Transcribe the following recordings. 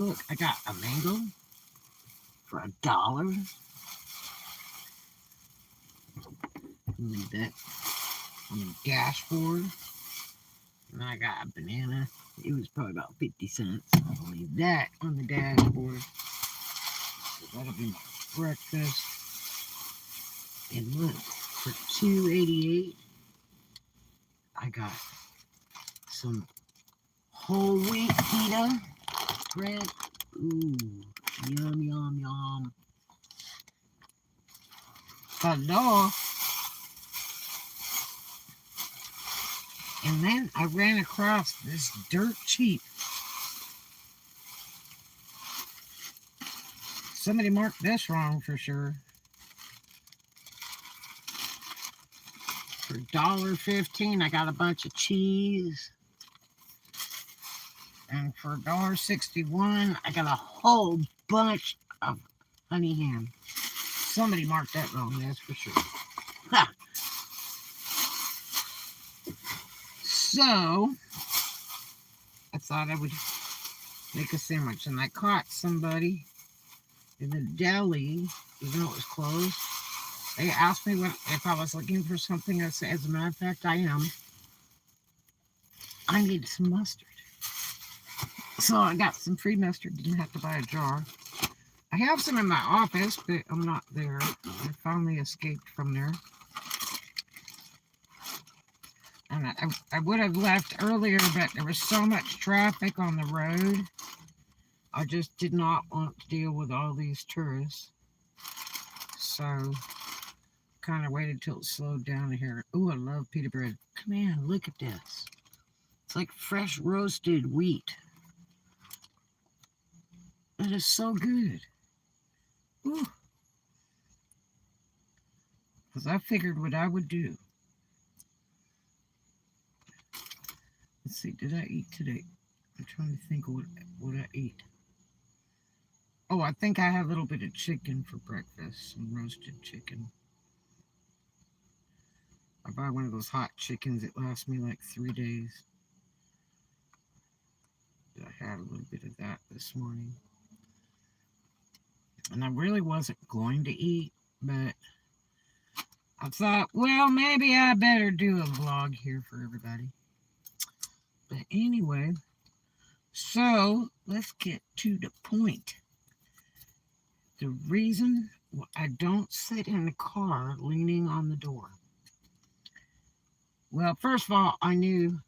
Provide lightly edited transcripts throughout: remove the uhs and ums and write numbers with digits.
Look, I got a mango for $1. Leave that on the dashboard. And I got a banana. It was probably about 50 cents. I'll leave that on the dashboard. So that'll be my breakfast. And look, for $2.88, I got some whole wheat pita bread. Ooh, yum, yum, yum. Hello. And then I ran across this dirt cheap. Somebody marked this wrong for sure. For $1.15, I got a bunch of cheese. And for $1.61, I got a whole bunch of honey ham. Somebody marked that wrong, that's for sure. Ha! So, I thought I would make a sandwich. And I caught somebody in the deli, even though it was closed. They asked me if I was looking for something. I said, as a matter of fact, I am. I need some mustard. So I got some free mustard. Didn't have to buy a jar. I have some in my office, but I'm not there. I finally escaped from there. And I would have left earlier, but there was so much traffic on the road. I just did not want to deal with all these tourists. So, kind of waited till it slowed down here. Ooh, I love pita bread. Come on, look at this. It's like fresh roasted wheat. It is so good. Ooh. Because I figured what I would do. Let's see, did I eat today? I'm trying to think of what I ate. Oh, I think I had a little bit of chicken for breakfast. Some roasted chicken. I buy one of those hot chickens. It lasts me like 3 days. I had a little bit of that this morning. And I really wasn't going to eat, but I thought, well, maybe I better do a vlog here for everybody. But anyway, so let's get to the point. The reason I don't sit in the car leaning on the door. Well, first of all, I knew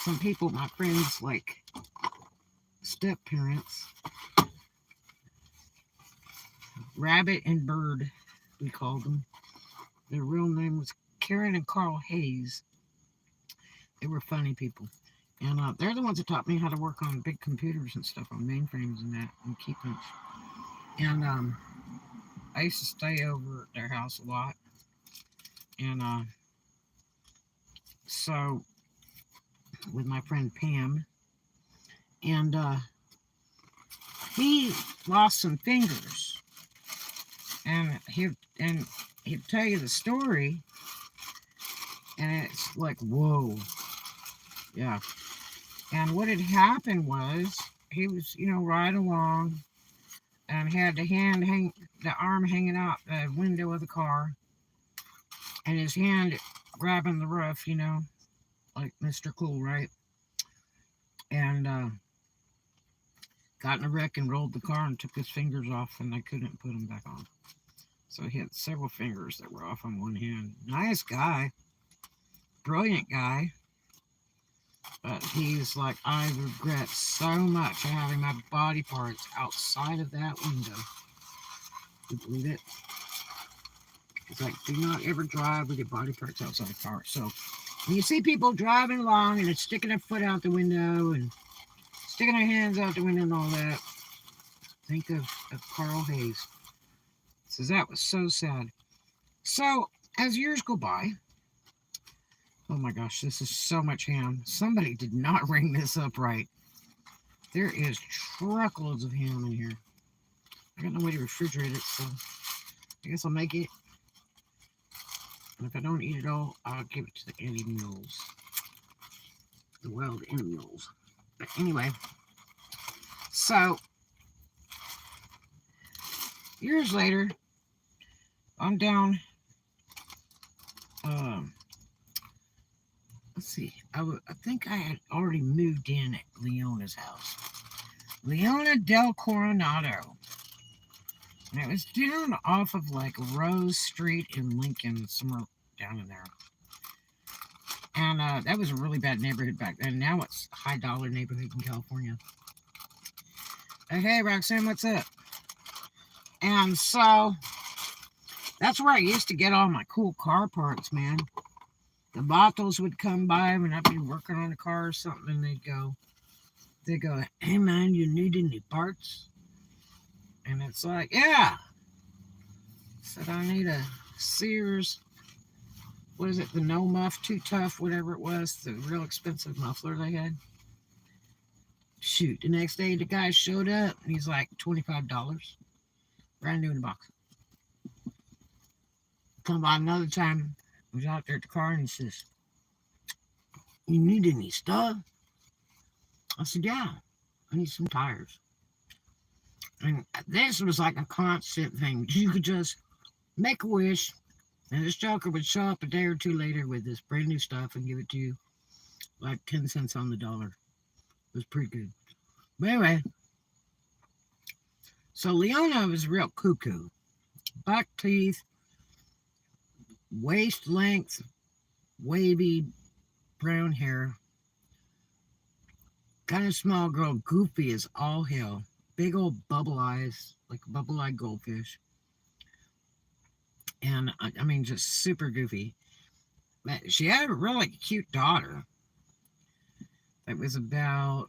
some people, my friends, like step parents, Rabbit and Bird, we called them. Their real name was Karen and Carl Hayes. They were funny people. And they're the ones that taught me how to work on big computers and stuff, on mainframes and that, and keypunch. And I used to stay over at their house a lot. And so, with my friend Pam. And he lost some fingers. And he'd tell you the story. And it's like, whoa. Yeah. And what had happened was, he was, riding along and had the arm hanging out the window of the car, and his hand grabbing the roof, like Mr. Cool, right? And got in a wreck and rolled the car and took his fingers off, and they couldn't put them back on. So he had several fingers that were off on one hand. Nice guy. Brilliant guy. But he's like, I regret so much having my body parts outside of that window. You believe it? It's like, do not ever drive with your body parts outside the car. So when you see people driving along and they're sticking their foot out the window and sticking their hands out the window and all that, think of Carl Hayes. So that was so sad. So as years go by, oh my gosh, this is so much ham. Somebody did not ring this up right. There is truckloads of ham in here. I got no way to refrigerate it, so I guess I'll make it. And if I don't eat it all, I'll give it to the animals. The wild animals. But anyway, So, years later, I'm down, um, let's see, I think I had already moved in at Leona's house. Leona del Coronado. And it was down off of like Rose Street in Lincoln, somewhere down in there. And that was a really bad neighborhood back then. Now it's a high dollar neighborhood in California. Hey, Roxanne, what's up? And so that's where I used to get all my cool car parts, man. The bottles would come by when I'd be working on a car or something, and they'd go, hey, man, you need any parts? And it's like, yeah. Said, I need a Sears, what is it, the No Muff, Too Tough, whatever it was, the real expensive muffler they had. Shoot, the next day the guy showed up, and he's like, $25, brand new in the box. Come by another time, I was out there at the car, and he says, you need any stuff? I said, yeah, I need some tires. And this was like a constant thing. You could just make a wish, and this joker would show up a day or two later with this brand new stuff and give it to you like 10 cents on the dollar. It was pretty good. But anyway, so Leona was real cuckoo. Buck teeth, waist length, wavy brown hair. Kind of small girl, goofy as all hell. Big old bubble eyes, like a bubble-eyed goldfish. And I mean, just super goofy. But she had a really cute daughter that was about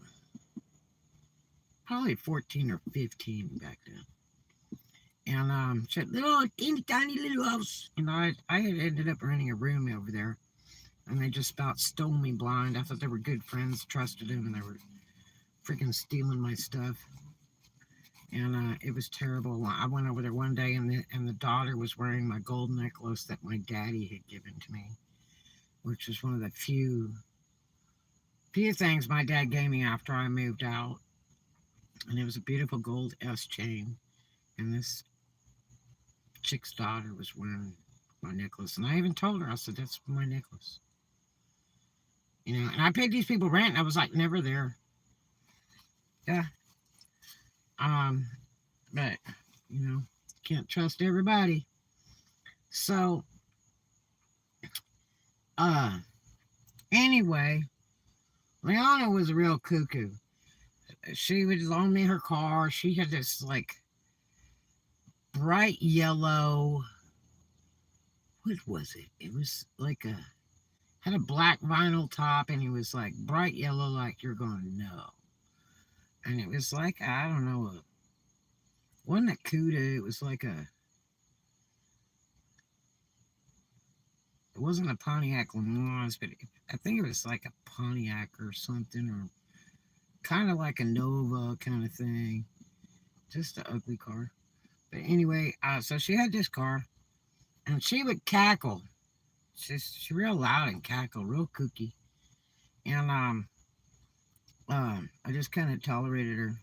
probably 14 or 15 back then. And she had little teeny tiny little house. And I had ended up renting a room over there. And they just about stole me blind. I thought they were good friends, trusted them, and they were freaking stealing my stuff. And it was terrible. I went over there one day, and the daughter was wearing my gold necklace that my daddy had given to me, which was one of the few things my dad gave me after I moved out. And it was a beautiful gold S chain. And this chick's daughter was wearing my necklace. And I even told her, I said, that's my necklace. You know, and I paid these people rent, and I was like, never there. Yeah. But, you know, can't trust everybody. So, anyway, Leona was a real cuckoo. She would loan me her car. She had this, like, bright yellow, what was it? It was like had a black vinyl top, and it was like bright yellow, like you're going, no. And it was like, I don't know, wasn't a Cuda, it was like it wasn't a Pontiac Limoges, but I think it was like a Pontiac or something, or kind of like a Nova kind of thing. Just an ugly car. But anyway, so she had this car, and she would cackle. She's real loud and cackle, real kooky. And I just kind of tolerated her.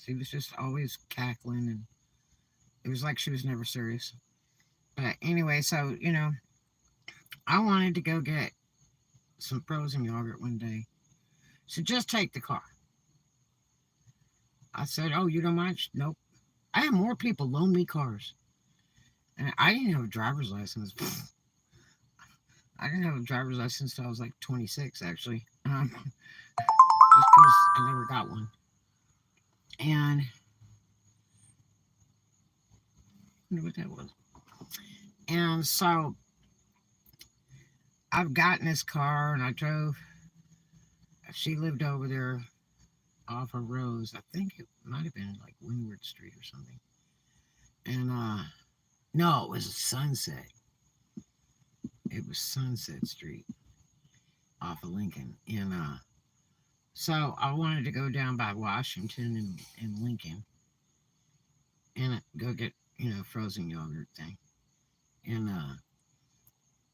She was just always cackling, and it was like she was never serious. But anyway, so, you know, I wanted to go get some frozen yogurt one day. So just take the car. I said, oh, you don't mind? Nope. I had more people loan me cars. And I didn't have a driver's license. I didn't have a driver's license until I was like 26, actually. Just because I never got one. And I wonder what that was. And so I've gotten this car, and I drove. She lived over there off of Rose. I think it might have been like Windward Street or something. And no, it was Sunset. It was Sunset Street off of Lincoln. And so I wanted to go down by Washington and Lincoln and go get, you know, frozen yogurt thing. And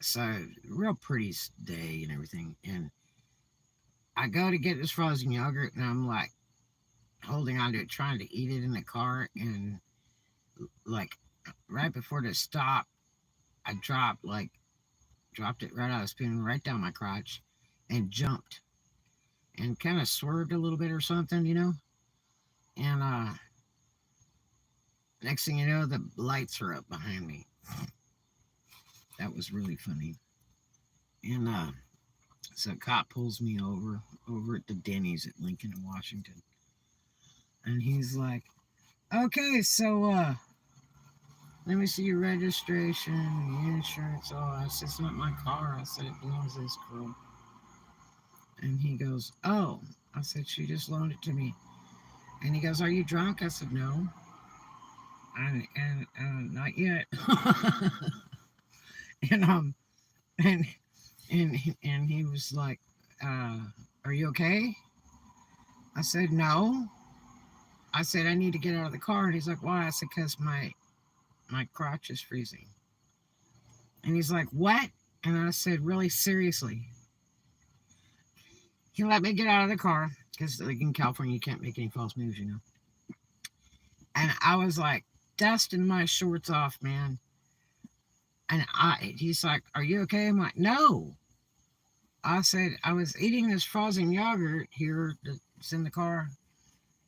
so real pretty day and everything. And I go to get this frozen yogurt, and I'm like, holding on to it, trying to eat it in the car, and like right before the stop, I dropped it right out of the spoon, right down my crotch, and jumped and kind of swerved a little bit or something, And next thing you know, the lights are up behind me. That was really funny. And so a cop pulls me over at the Denny's at Lincoln and Washington. And he's like, okay, so let me see your registration, your insurance. Oh, I said, it's not my car. I said, it belongs to this girl. And he goes, oh. I said, she just loaned it to me. And he goes, are you drunk? I said, no. And not yet. and and and he was like, are you okay? I said, no. I said, I need to get out of the car. And he's like, why? I said, because my crotch is freezing. And he's like, what? And I said, really, seriously. He let me get out of the car because, like, in California, you can't make any false moves. And I was like, dusting my shorts off, man. And he's like, are you okay? I'm like, no. I said, I was eating this frozen yogurt here that's in the car,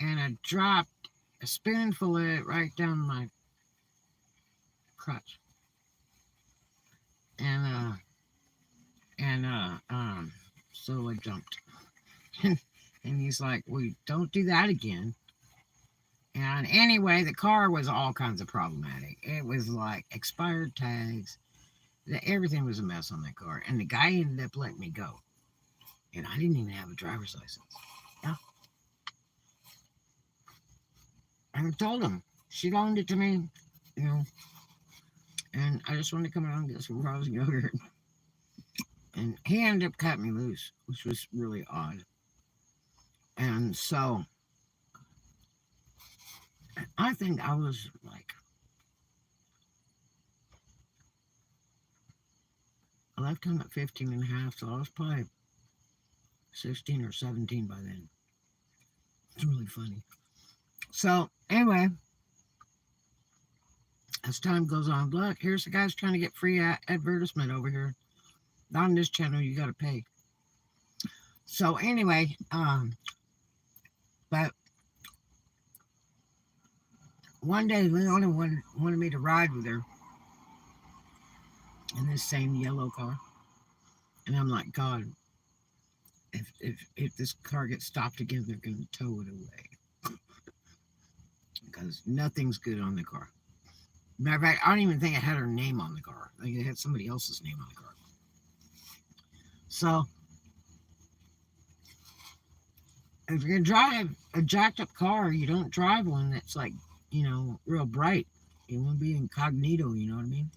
and I dropped a spoonful of it right down my crotch. And so I jumped. And he's like, well, don't do that again. And anyway, the car was all kinds of problematic. It was like expired tags. Everything was a mess on that car. And the guy ended up letting me go. And I didn't even have a driver's license. Yeah. And I told him, she loaned it to me, and I just wanted to come around and get some frozen yogurt. And he ended up cutting me loose, which was really odd. And so I think I was like, I left him at 15 and a half, so I was probably 16 or 17 by then. It's really funny. So anyway, as time goes on, look, here's the guys trying to get free advertisement over here. On this channel, you got to pay. So anyway, but one day Leona wanted me to ride with her in this same yellow car. And I'm like, God, if this car gets stopped again, they're going to tow it away. Because nothing's good on the car. Matter of fact, I don't even think it had her name on the car. I think it had somebody else's name on the car. So, if you're going to drive a jacked up car, you don't drive one that's like, real bright. You want to be incognito, you know what I mean?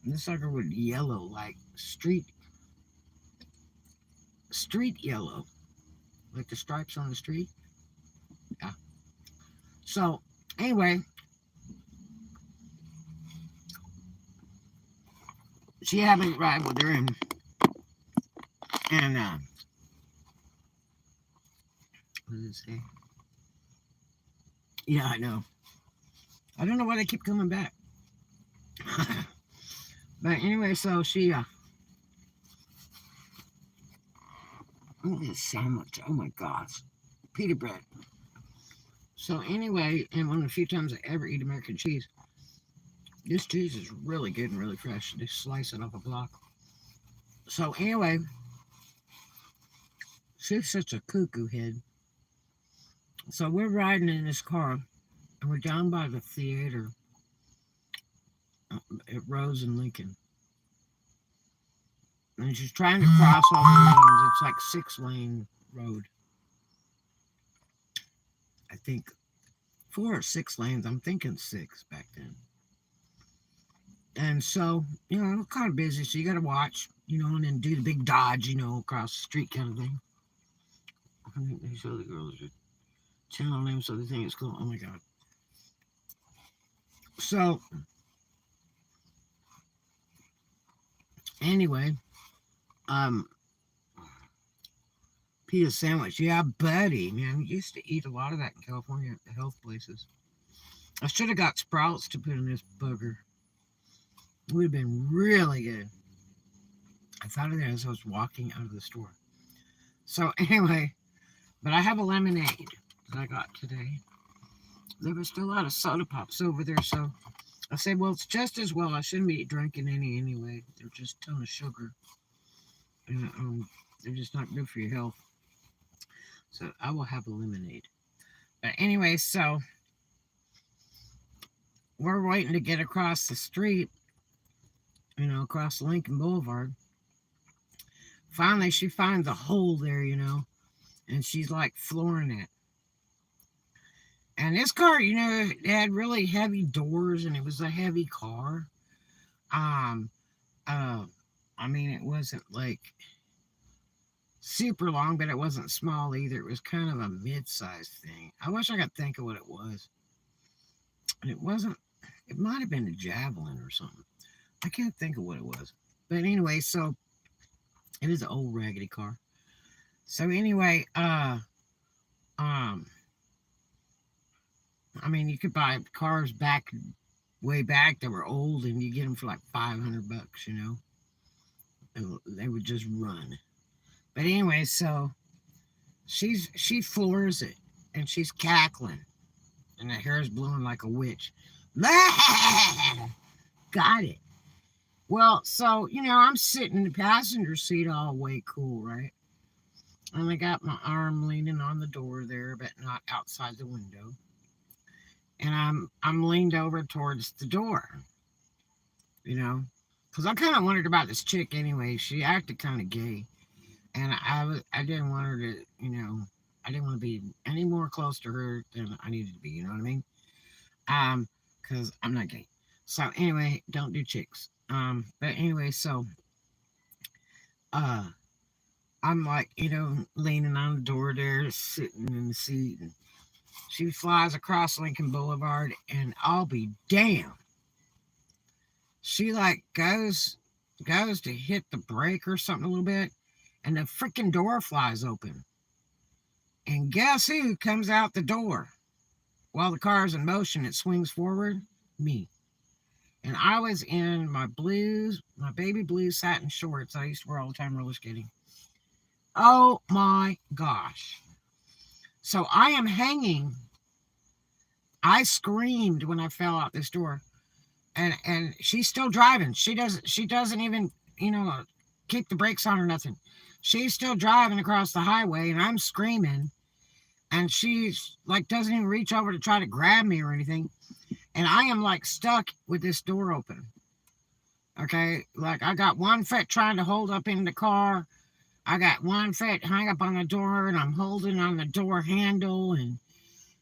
And this sucker would yellow, like street yellow. Like the stripes on the street. Yeah. So, anyway, she had me ride with her, and what did it say? Yeah, I know. I don't know why they keep coming back. But anyway, so she look at this sandwich. Oh my gosh. Pita bread. So anyway, and one of the few times I ever eat American cheese. This cheese is really good and really fresh. Just slice it off a block. So anyway, she's such a cuckoo head. So we're riding in this car, and we're down by the theater at Rose and Lincoln. And she's trying to cross all the lanes. It's like 6-lane road. I think 4 or 6 lanes. I'm thinking 6 back then. And so, it's kind of busy, so you got to watch, and then do the big dodge, across the street kind of thing. I think they show the girls a channel name, so they think it's cool. Oh my God. So, anyway, Pita sandwich. Yeah, buddy. Man, we used to eat a lot of that in California at the health places. I should have got sprouts to put in this bugger. It would have been really good. I thought of that as I was walking out of the store. So anyway, but I have a lemonade that I got today. There was still a lot of soda pops over there, so I said, well, it's just as well. I shouldn't be drinking any anyway. They're just a ton of sugar. And they're just not good for your health. So I will have a lemonade. But anyway, so we're waiting to get across the street, across Lincoln Boulevard. Finally, she finds a hole there, and she's like flooring it. And this car, it had really heavy doors, and it was a heavy car. I mean, it wasn't like super long, but it wasn't small either. It was kind of a mid-sized thing. I wish I could think of what it was. And it wasn't, it might have been a Javelin or something. I can't think of what it was. But anyway, so it is an old raggedy car. So anyway, I mean, you could buy cars way back that were old, and you get them for like $500, They would just run. But anyway, so she floors it, and she's cackling, and her hair's blowing like a witch. Got it. Well, so, I'm sitting in the passenger seat all way cool, right? And I got my arm leaning on the door there, but not outside the window. And I'm leaned over towards the door, because I kind of wondered about this chick anyway. She acted kind of gay, and I didn't want her to, I didn't want to be any more close to her than I needed to be. You know what I mean? Because I'm not gay. So anyway, don't do chicks. But anyway, so I'm like, leaning on the door there, sitting in the seat, and she flies across Lincoln Boulevard, and I'll be damned. She like goes to hit the brake or something a little bit, and the freaking door flies open. And guess who comes out the door? While the car's in motion, it swings forward. Me. And I was in my baby blue satin shorts I used to wear all the time roller skating. Oh my gosh. So I am hanging. I screamed when I fell out this door. And she's still driving. She doesn't even, keep the brakes on or nothing. She's still driving across the highway, and I'm screaming. And she's like doesn't even reach over to try to grab me or anything. And I am like stuck with this door open. Okay, like I got one foot trying to hold up in the car. I got one foot hung up on the door, and I'm holding on the door handle, and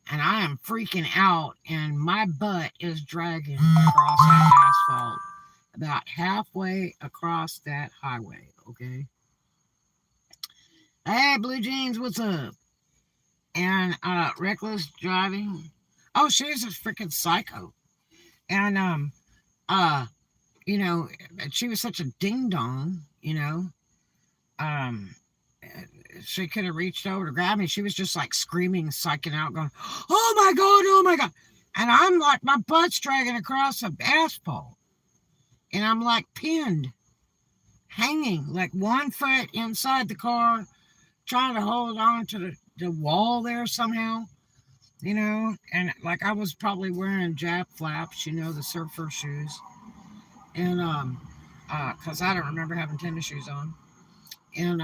I am freaking out, and my butt is dragging across that asphalt about halfway across that highway, okay? Hey, Blue Jeans, what's up? And reckless driving. Oh, she's a freaking psycho. And she was such a ding dong, she could have reached over to grab me. She was just like screaming, psyching out, going, oh my God, oh my God. And I'm like, my butt's dragging across the asphalt. And I'm like pinned, hanging, like one foot inside the car, trying to hold on to the wall there somehow, and like I was probably wearing Jap flaps, the surfer shoes. And because I don't remember having tennis shoes on. And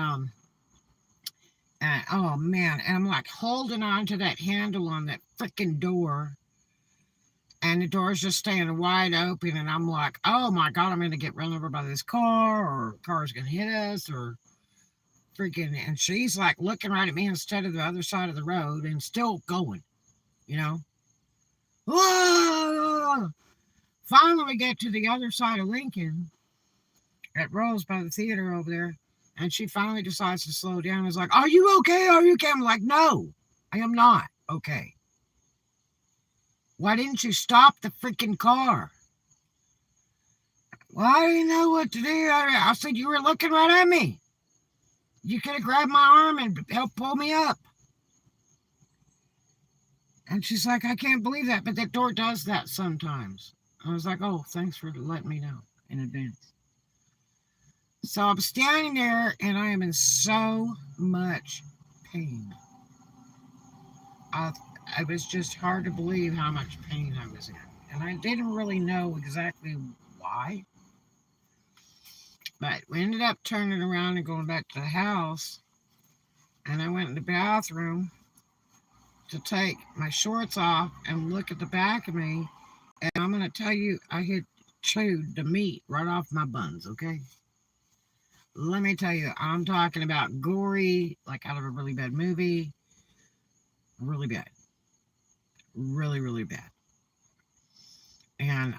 oh man, and I'm like holding on to that handle on that freaking door, and the door's just staying wide open, and I'm like, oh my God, I'm gonna get run over by this car, or car's gonna hit us, or freaking. And she's like looking right at me instead of the other side of the road, and still going, Whoa! Finally, we get to the other side of Lincoln at Rose by the theater over there. And she finally decides to slow down. Is like, are you okay? Are you okay? I'm like, no, I am not okay. Why didn't you stop the freaking car? Well, I didn't know what to do. I said, you were looking right at me. You could have grabbed my arm and helped pull me up. And she's like, I can't believe that, but that door does that sometimes. I was like, oh, thanks for letting me know in advance. So I'm standing there and I am in so much pain. I, it was just hard to believe how much pain I was in. And I didn't really know exactly why. But we ended up turning around and going back to the house. And I went in the bathroom to take my shorts off and look at the back of me. And I'm going to tell you, I had chewed the meat right off my buns, okay? Let me tell you, I'm talking about gory, like out of a really bad movie. Really bad. Really, really bad. And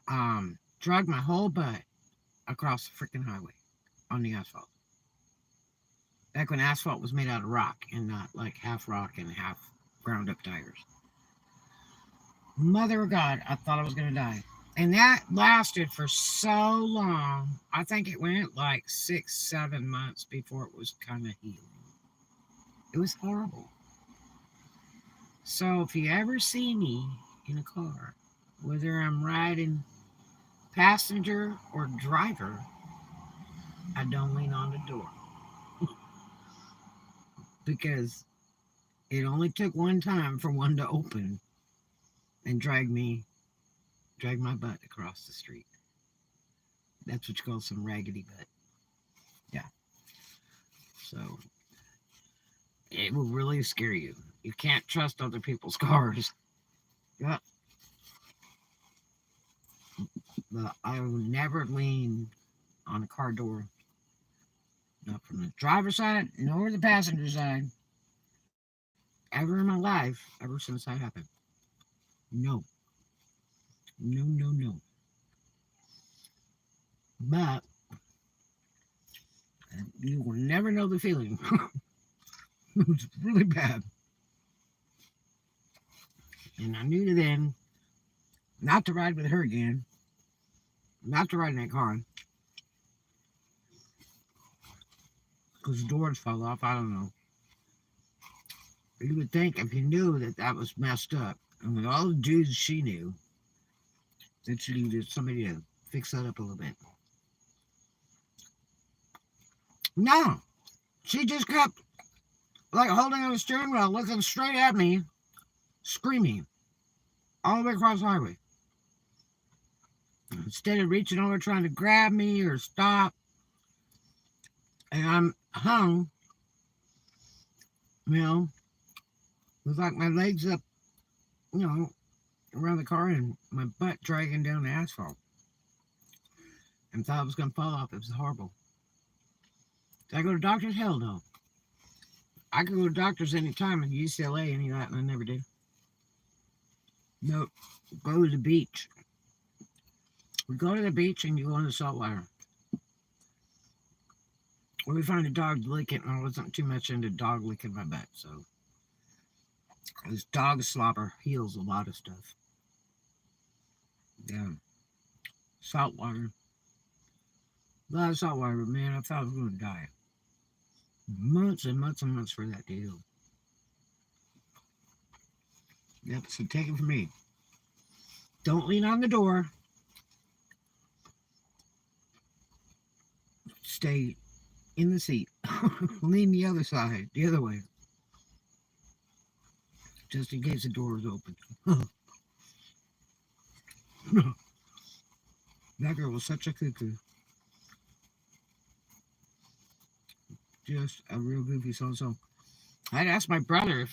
dragged my whole butt across the freaking highway on the asphalt. Back when asphalt was made out of rock and not like half rock and half ground up tires. Mother of God, I thought I was going to die. And that lasted for so long. I think it went like 6-7 months before it was kind of healing. It was horrible. So if you ever see me in a car, whether I'm riding passenger or driver, I don't lean on the door. Because it only took one time for one to open and drag my butt across the street. That's what you call some raggedy butt. Yeah. So it will really scare you. You can't trust other people's cars. Yeah. But I will never lean on a car door. Not from the driver's side nor the passenger side. Ever in my life, ever since that happened. No. No, no, no. But you will never know the feeling. It's really bad. And I knew then not to ride with her again. Not to ride in that car. Because the doors fell off. I don't know. You would think if you knew that that was messed up, and with all the dudes she knew, that she needed somebody to fix that up a little bit. No. She just kept like holding on the steering wheel, looking straight at me, screaming all the way across the highway. Instead of reaching over trying to grab me or stop. And I'm hung, with like my legs up, around the car and my butt dragging down the asphalt. And thought I was going to fall off. It was horrible. Did I go to doctors? Hell no. I could go to doctors anytime in UCLA, any of that, and I never did. Nope. Go to the beach. We go to the beach and you go in the salt water. Or we find a dog licking, and I wasn't too much into dog licking my butt, so this dog slobber heals a lot of stuff. Yeah. Salt water. A lot of salt water, but man, I thought I was going to die. Months and months and months for that to heal. Yep, so take it from me. Don't lean on the door. Stay in the seat. Lean the other side, the other way. Just in case the door is open. That girl was such a cuckoo. Just a real goofy so-so. I'd asked my brother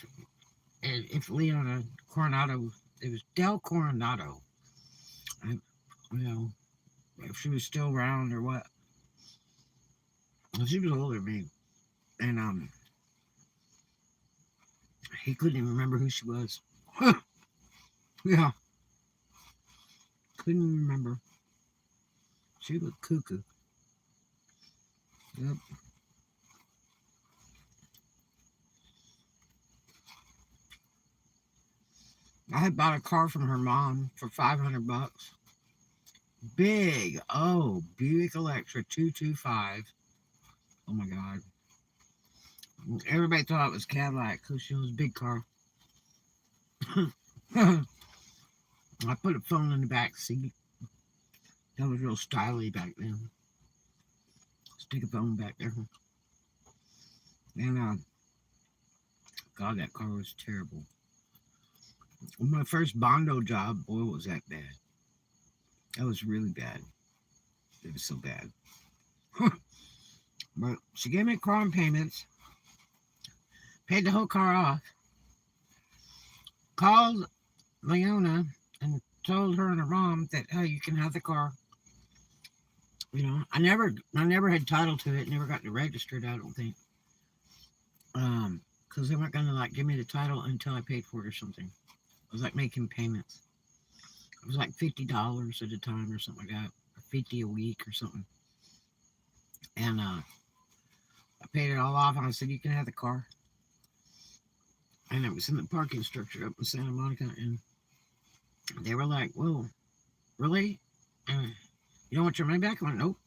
if Leona Coronado, it was Del Coronado, if she was still around or what. Well, she was older than me, and he couldn't even remember who she was. Yeah, couldn't even remember. She was cuckoo. Yep. I had bought a car from her mom for $500. Big, Buick Electra 225. Oh my God. Everybody thought it was Cadillac because she was a big car. I put a phone in the back seat. That was real stylish back then. Stick a phone back there. And, God, that car was terrible. My first Bondo job, boy, was that bad. That was really bad. It was so bad. But she gave me car payments, paid the whole car off, called Leona and told her and her mom that, hey, you can have the car. You know, I never had title to it, never got it registered, I don't think. Because they weren't gonna like give me the title until I paid for it or something. I was like making payments. It was like $50 at a time or something like that, or 50 a week or something. And I paid it all off, and I said, you can have the car. And it was in the parking structure up in Santa Monica, and they were like, whoa, really? And you don't want your money back? I went, nope.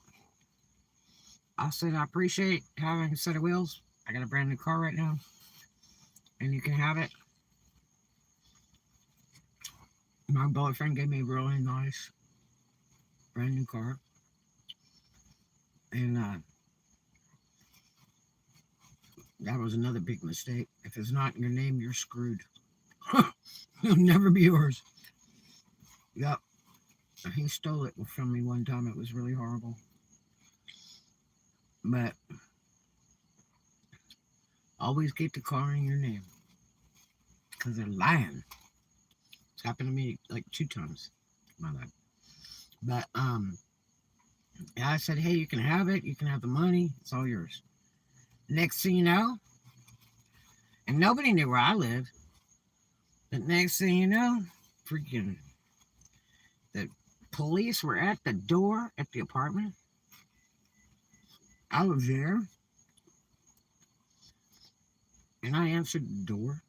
I said, I appreciate having a set of wheels. I got a brand new car right now, and you can have it. My boyfriend gave me a really nice brand new car. And that was another big mistake. If it's not in your name, you're screwed. It'll never be yours. Yep. He stole it from me one time. It was really horrible. But always get the car in your name. Because they're lying. It's happened to me like 2 times in my life. But yeah, I said, hey, you can have it. You can have the money. It's all yours. Next thing you know, and nobody knew where I lived. But next thing you know, freaking the police were at the door at the apartment. I was there. And I answered the door.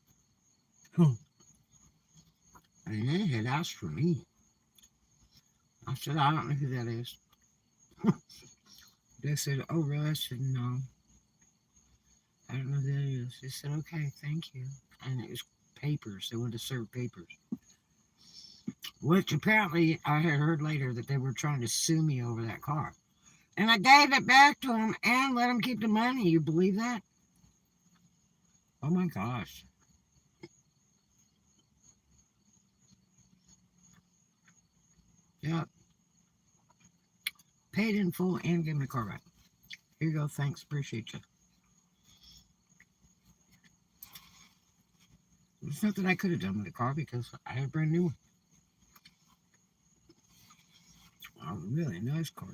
And they had asked for me. I said, I don't know who that is. They said, oh, really? I said, no. I don't know who that is. They said, okay, thank you. And it was papers. They wanted to serve papers. Which apparently I had heard later that they were trying to sue me over that car. And I gave it back to them and let them keep the money. You believe that? Oh my gosh. Yep. Paid in full and gave me the car back. Here you go. Thanks. Appreciate you. There's nothing I could have done with the car because I had a brand new one. A really nice car.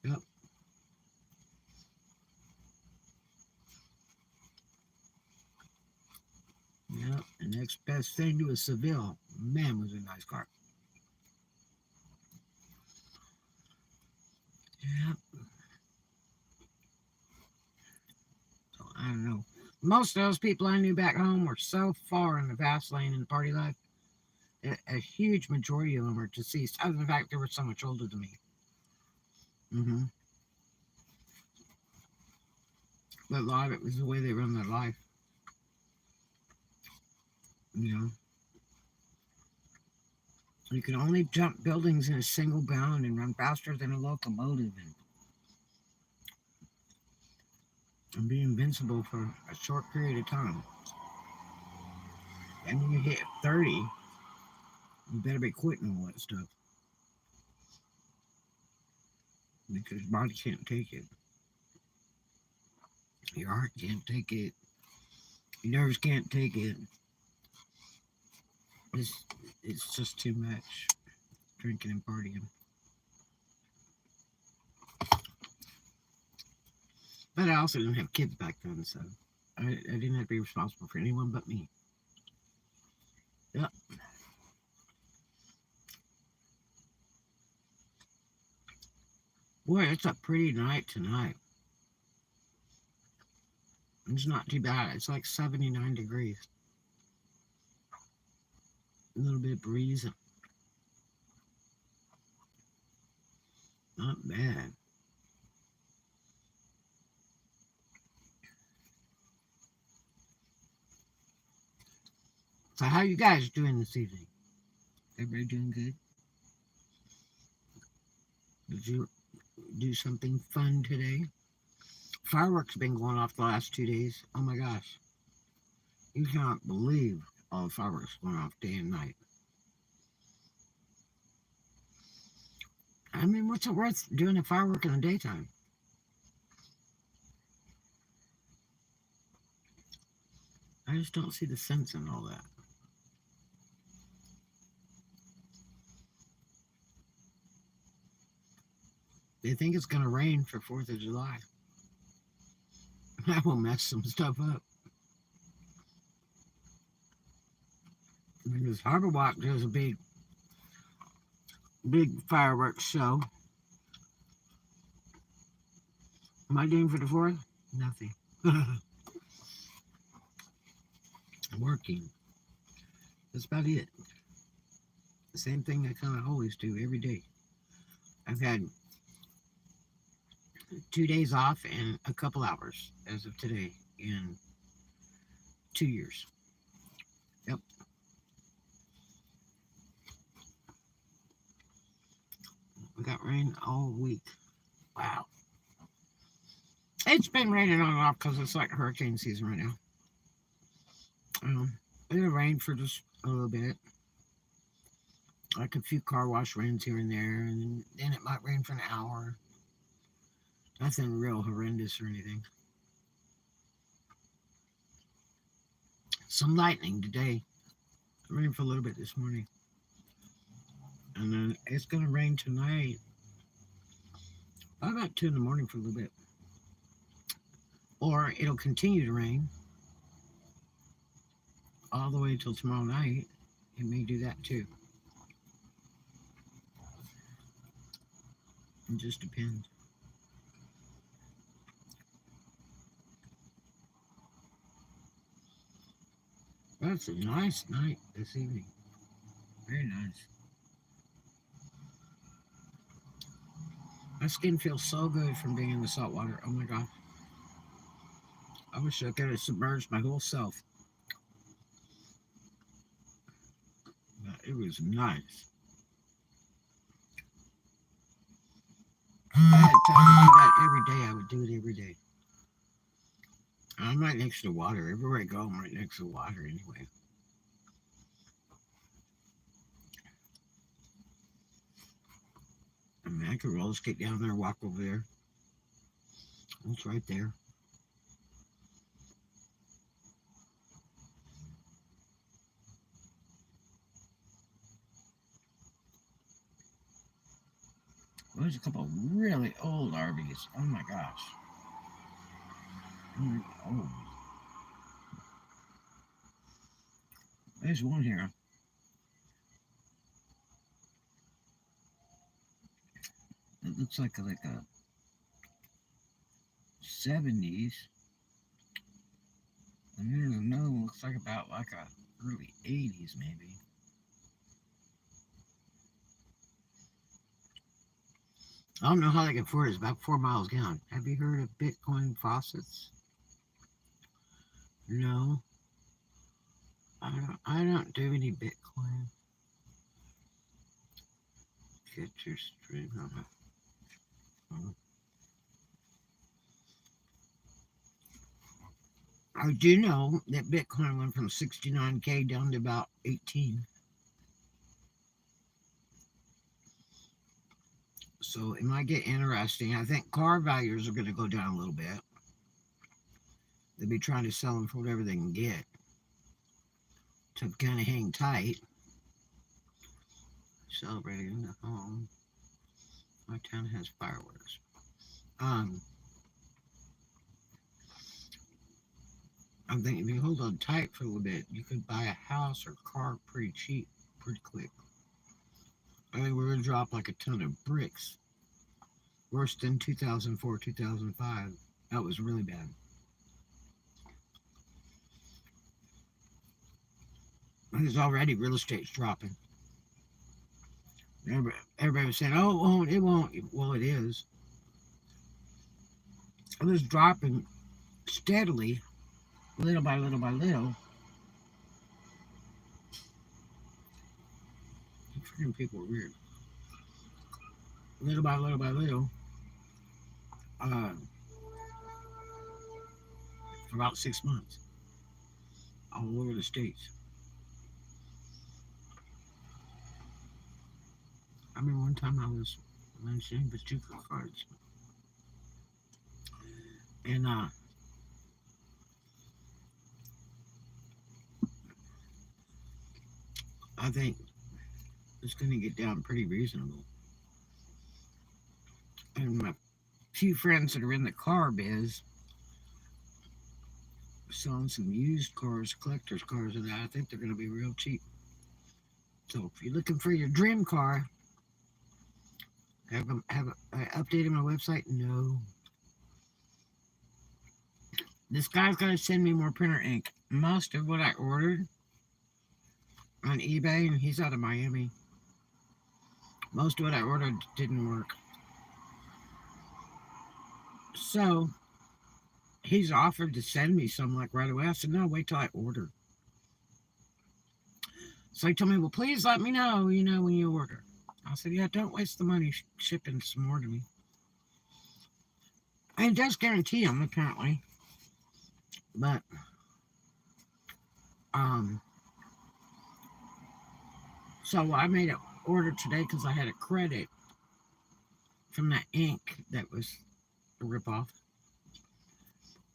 Yep. Yep. The next best thing to a Seville. Man, was a nice car. Yep. So I don't know. Most of those people I knew back home were so far in the fast lane in the party life. A huge majority of them were deceased. Other than the fact they were so much older than me. But a lot of it was the way they run their life. You know, you can only jump buildings in a single bound and run faster than a locomotive and be invincible for a short period of time. And when you hit 30, you better be quitting all that stuff. Because your body can't take it. Your heart can't take it. Your nerves can't take it. It's just too much drinking and partying. But I also didn't have kids back then, so I didn't have to be responsible for anyone but me. Yep. Boy, it's a pretty night tonight. It's not too bad. It's like 79 degrees. A little bit breezy. Not bad. So how you guys doing this evening? Everybody doing good? Did you do something fun today? Fireworks have been going off the last 2 days. Oh my gosh. You cannot believe all the fireworks going off day and night. I mean, what's it worth doing a firework in the daytime? I just don't see the sense in all that. They think it's going to rain for 4th of July. That will mess some stuff up. Because Harbor Walk does a big fireworks show. Am I doing for the 4th? Nothing. I'm working. That's about it. The same thing I kind of always do every day. I've had 2 days off and a couple hours as of today in 2 years. Yep. We got rain all week. Wow. It's been raining on and off because it's like hurricane season right now. It'll rain for just a little bit. Like a few car wash rains here and there, and then it might rain for an hour. Nothing real horrendous or anything. Some lightning today. It rained for a little bit this morning. And then it's going to rain tonight. About 2 in the morning for a little bit. Or it'll continue to rain all the way till tomorrow night. It may do that too. It just depends. That's a nice night this evening. Very nice. My skin feels so good from being in the salt water. Oh my God. I wish I could have submerged my whole self. But it was nice. If I had time to do that every day, I would do it every day. I'm right next to the water. Everywhere I go, I'm right next to the water anyway. I mean, I could roller skate down there, walk over there. It's right there. Well, there's a couple of really old RVs. Oh my gosh. Really old. There's one here. It looks like a 70s. And there's another one looks like about like a early 80s maybe. I don't know how they can afford it. It's about 4 miles down. Have you heard of Bitcoin faucets? No. I don't do any Bitcoin. Get your stream on it. I do know that Bitcoin went from 69K down to about 18. So it might get interesting. I think car values are going to go down a little bit. They'll be trying to sell them for whatever they can get to kind of hang tight. Celebrating the home. My town has fireworks. I'm thinking if you hold on tight for a little bit, you could buy a house or car pretty cheap, pretty quick. I think we're going to drop like a ton of bricks. Worse than 2004, 2005. That was really bad. Because already real estate's dropping. Everybody was saying, oh, it won't, it won't. Well, it is. It was dropping steadily, little by little by little. Freaking people are weird. Little by little by little, uh, for about 6 months, all over the states. I remember one time I was mentioning the giftcards, and I think it's going to get down pretty reasonable. And my few friends that are in the car biz selling some used cars, collector's cars, and that, I think they're going to be real cheap. So if you're looking for your dream car, I updated my website? No. This guy's got to send me more printer ink. Most of what I ordered on eBay, and he's out of Miami, most of what I ordered didn't work. So he's offered to send me some like right away. I said, no, wait till I order. So he told me, well, please let me know, when you order. I said, yeah, don't waste the money shipping some more to me. And it does guarantee them, apparently. But, so I made an order today because I had a credit from that ink that was a ripoff.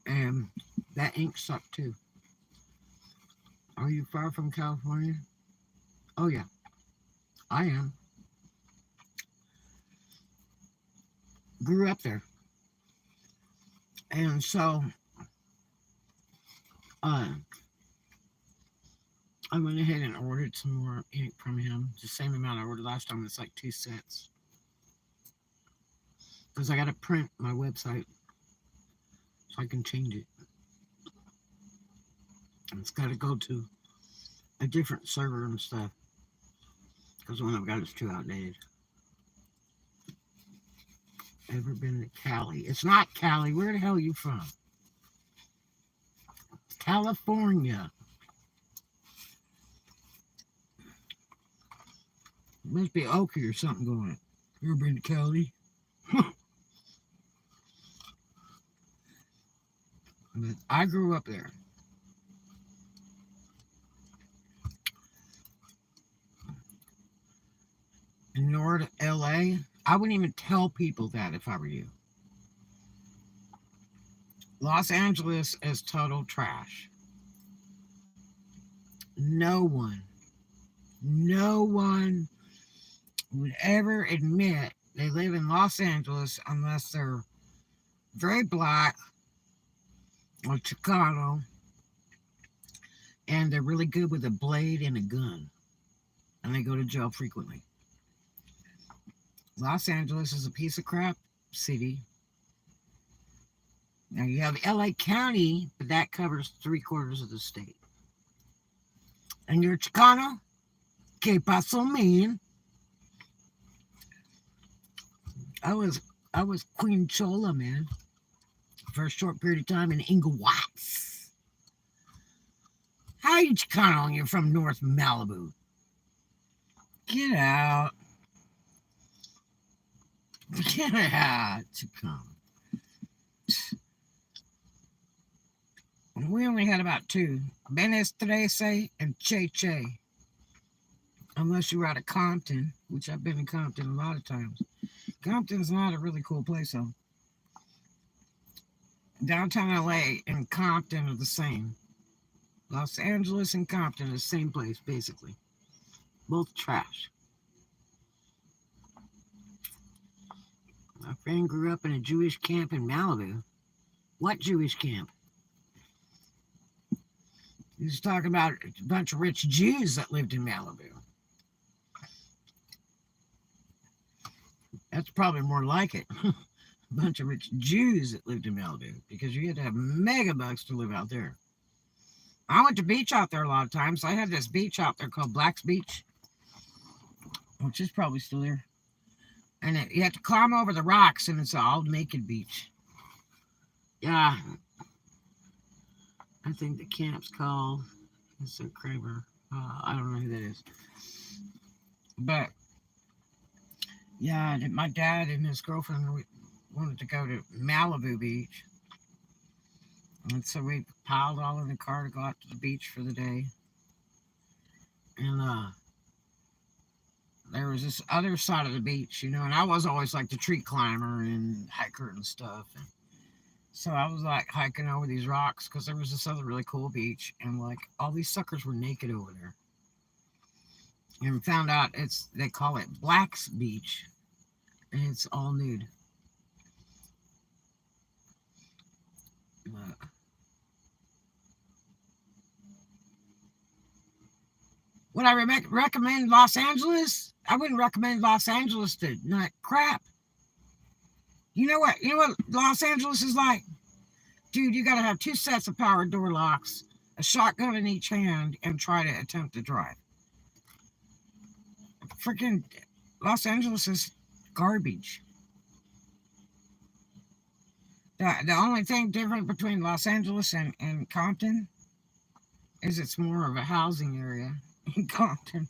And that ink sucked too. Are you far from California? Oh, yeah, I am. Grew up there. And so, I went ahead and ordered some more ink from him. The same amount I ordered last time. It's like 2 sets. Because I got to print my website so I can change it. And it's got to go to a different server and stuff. Because the one I've got is too outdated. Ever been to Cali? It's not Cali. Where the hell are you from? California. Must be Okie or something going. You ever been to Cali? But I grew up there. In North LA, I wouldn't even tell people that if I were you. Los Angeles is total trash. No one would ever admit they live in Los Angeles unless they're very black or Chicano and they're really good with a blade and a gun. And they go to jail frequently. Los Angeles is a piece of crap city. Now you have LA County, but that covers 3/4 of the state. And you're Chicano? Que paso, man? I was Queen Chola, man, for a short period of time in Inglewots. How are you Chicano and you're from North Malibu? Get out. Get out, Chicano. We only had about 2, Benes Trece and Che Che. Unless you were out of Compton, which I've been in Compton a lot of times. Compton's not a really cool place, though. Downtown LA and Compton are the same. Los Angeles and Compton are the same place, basically. Both trash. My friend grew up in a Jewish camp in Malibu. What Jewish camp? He was talking about a bunch of rich Jews that lived in Malibu. That's probably more like it. A bunch of rich Jews that lived in Malibu because you had to have mega bucks to live out there. I went to beach out there a lot of times. I had this beach out there called Black's Beach, which is probably still there. And you have to climb over the rocks, and it's an all-naked beach. Yeah. I think the camp's called Mr. Kramer. I don't know who that is. But yeah, my dad and his girlfriend wanted to go to Malibu Beach, and so we piled all in the car to go out to the beach for the day. And there was this other side of the beach, and I was always like the tree climber and hiker and stuff. And so I was like hiking over these rocks because there was this other really cool beach, and like all these suckers were naked over there. And found out they call it Black's Beach, and it's all nude. Uh, would I recommend Los Angeles? I wouldn't recommend Los Angeles to not crap. You know what? You know what Los Angeles is like, dude. You got to have two sets of power door locks, a shotgun in each hand, and try to attempt to drive. Freaking Los Angeles is garbage. The only thing different between Los Angeles and Compton is it's more of a housing area in Compton.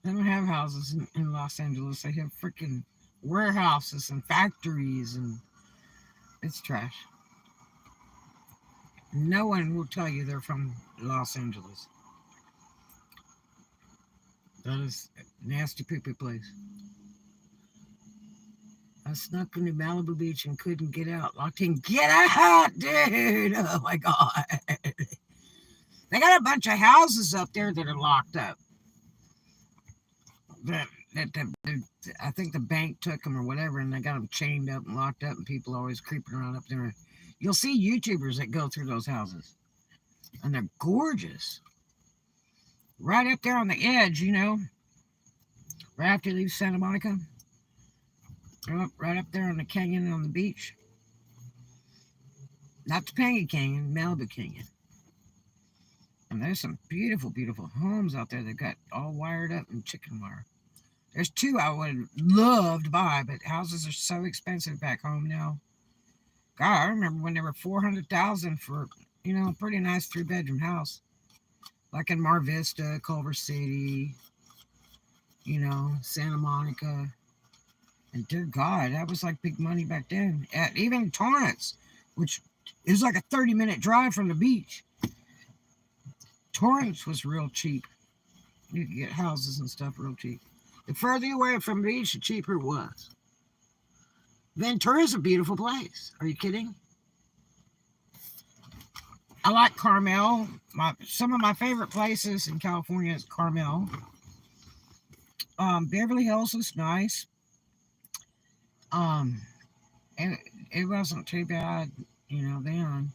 They don't have houses in Los Angeles. They have freaking warehouses and factories, and it's trash. No one will tell you they're from Los Angeles. That is a nasty poopy place. I snuck into Malibu Beach and couldn't get out. Locked in. Get out, dude! Oh my god. They got a bunch of houses up there that are locked up. That I think the bank took them or whatever, and they got them chained up and locked up, and people always creeping around up there. You'll see YouTubers that go through those houses, and they're gorgeous. Right up there on the edge, right after you leave Santa Monica. Right up there on the canyon on the beach. Not Topanga Canyon, Malibu Canyon. And there's some beautiful, beautiful homes out there that got all wired up in chicken wire. There's two I would love to buy, but houses are so expensive back home now. God, I remember when they were $400,000 for, a pretty nice 3-bedroom house. Like in Mar Vista, Culver City, Santa Monica. And dear God, that was like big money back then. Even Torrance, which is like a 30-minute drive from the beach. Torrance was real cheap. You could get houses and stuff real cheap. The further you away from the beach, the cheaper it was. Ventura's a beautiful place. Are you kidding? I like Carmel. Some of my favorite places in California is Carmel. Beverly Hills is nice. It wasn't too bad, then.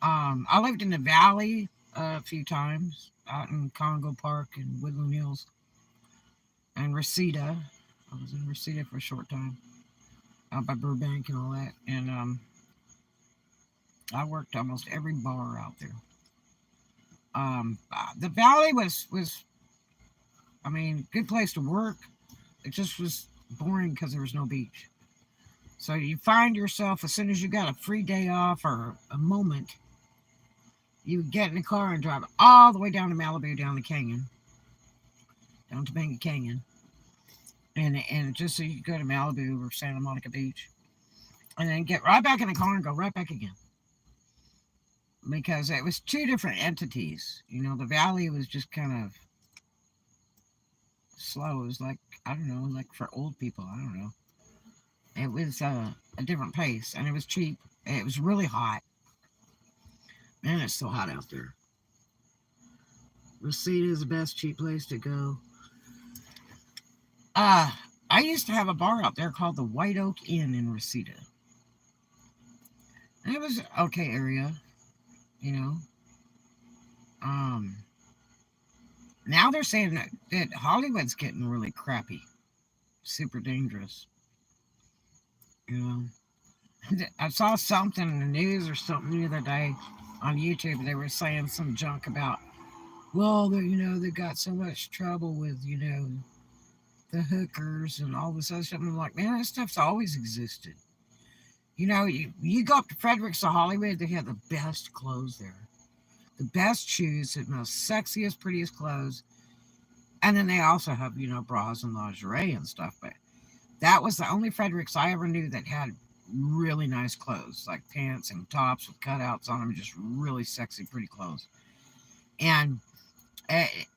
I lived in the Valley a few times, out in Congo Park and Woodland Hills, and Reseda. I was in Reseda for a short time, out by Burbank and all that. And I worked almost every bar out there. The Valley was, good place to work. It just was boring because there was no beach. So you find yourself, as soon as you got a free day off or a moment, you would get in the car and drive all the way down to Malibu, down the canyon, down to Topanga Canyon. And just so you could go to Malibu or Santa Monica Beach. And then get right back in the car and go right back again. Because it was two different entities. The Valley was just kind of slow. It was like, I don't know, like for old people. I don't know. It was a different pace, and it was cheap. It was really hot. Man, it's so hot out there. Reseda is the best cheap place to go. I used to have a bar out there called the White Oak Inn in Reseda. And it was an okay area, Now they're saying that Hollywood's getting really crappy, super dangerous. I saw something in the news or something the other day on YouTube. They were saying some junk about, well, they got so much trouble with, the hookers and all this other stuff. And I'm like, man, that stuff's always existed. You go up to Fredericks or Hollywood, they have the best clothes there. The best shoes, the most sexiest, prettiest clothes. And then they also have, you know, bras and lingerie and stuff. But that was the only Fredericks I ever knew that had really nice clothes, like pants and tops with cutouts on them, just really sexy, pretty clothes. And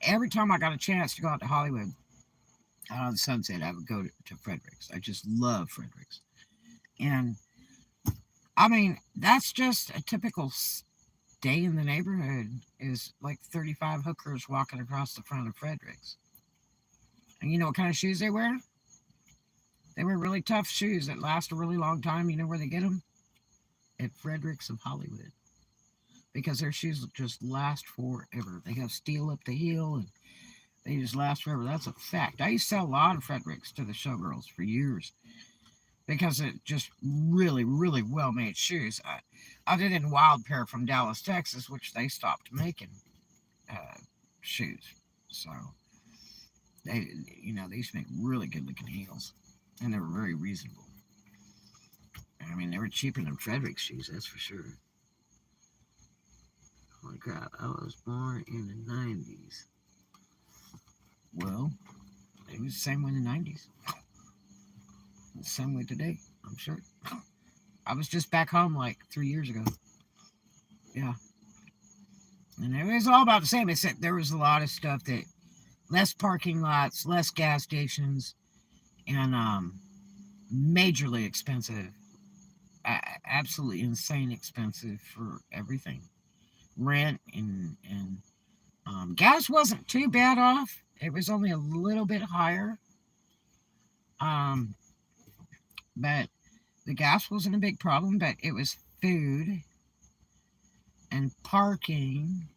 every time I got a chance to go out to Hollywood, out on the Sunset, I would go to Fredericks. I just love Fredericks. And I mean, that's just a typical day in the neighborhood is like 35 hookers walking across the front of Fredericks. And you know what kind of shoes they wear? They wear really tough shoes that last a really long time. You know where they get them? At Fredericks of Hollywood. Because their shoes just last forever. They have steel up the heel and they just last forever. That's a fact. I used to sell a lot of Fredericks to the showgirls for years because it just really, really well made shoes. Other than Wild Pair from Dallas, Texas, which they stopped making shoes. So they, you know, they used to make really good looking heels, and they were very reasonable. I mean, they were cheaper than Fredericks shoes, that's for sure. Holy crap! I was born in the '90s. Well, it was the same way in the '90s. The same way today, I'm sure. I was just back home like 3 years ago. Yeah. And it was all about the same, except there was a lot of stuff that less parking lots, less gas stations, and majorly expensive. Absolutely insane expensive for everything. Rent and gas wasn't too bad off. It was only a little bit higher. Um, but the gas wasn't a big problem, but it was food and parking.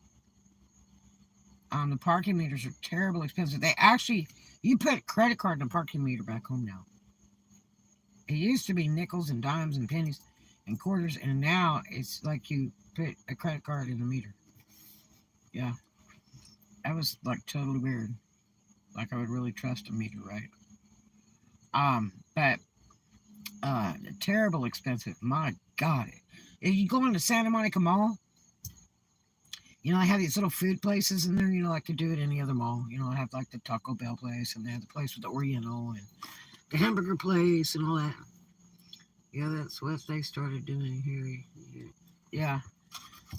The parking meters are terribly expensive. They actually, you put credit card in a parking meter back home now. It used to be nickels and dimes and pennies and quarters, and now it's like you put a credit card in the meter. Yeah, that was like totally weird. Like I would really trust a meter, right? But terrible expensive. My God, if you go into Santa Monica Mall, you know, I have these little food places in there, you know, like they do at any other mall. You know, I have like the Taco Bell place, and they have the place with the Oriental, and the hamburger place, and all that. Yeah, that's what they started doing here. Yeah,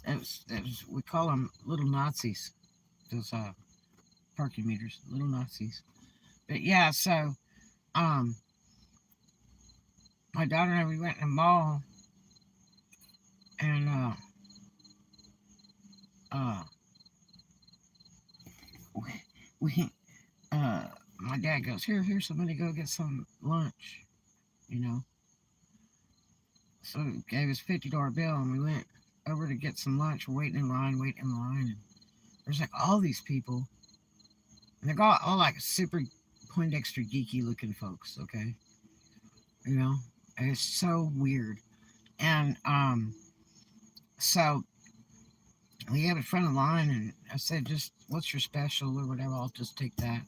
that was, we call them little Nazis, those parking meters, little Nazis. But yeah, so, um, my daughter and I, we went in the mall, and, uh, we my dad goes, here's somebody go get some lunch, you know. So he gave us $50 bill, and we went over to get some lunch. We're waiting in line, and there's like all these people, and they're all like super Poindexter geeky looking folks, okay? You know, and it's so weird. And so we have in front of the line, and I said, just what's your special or whatever, I'll just take that.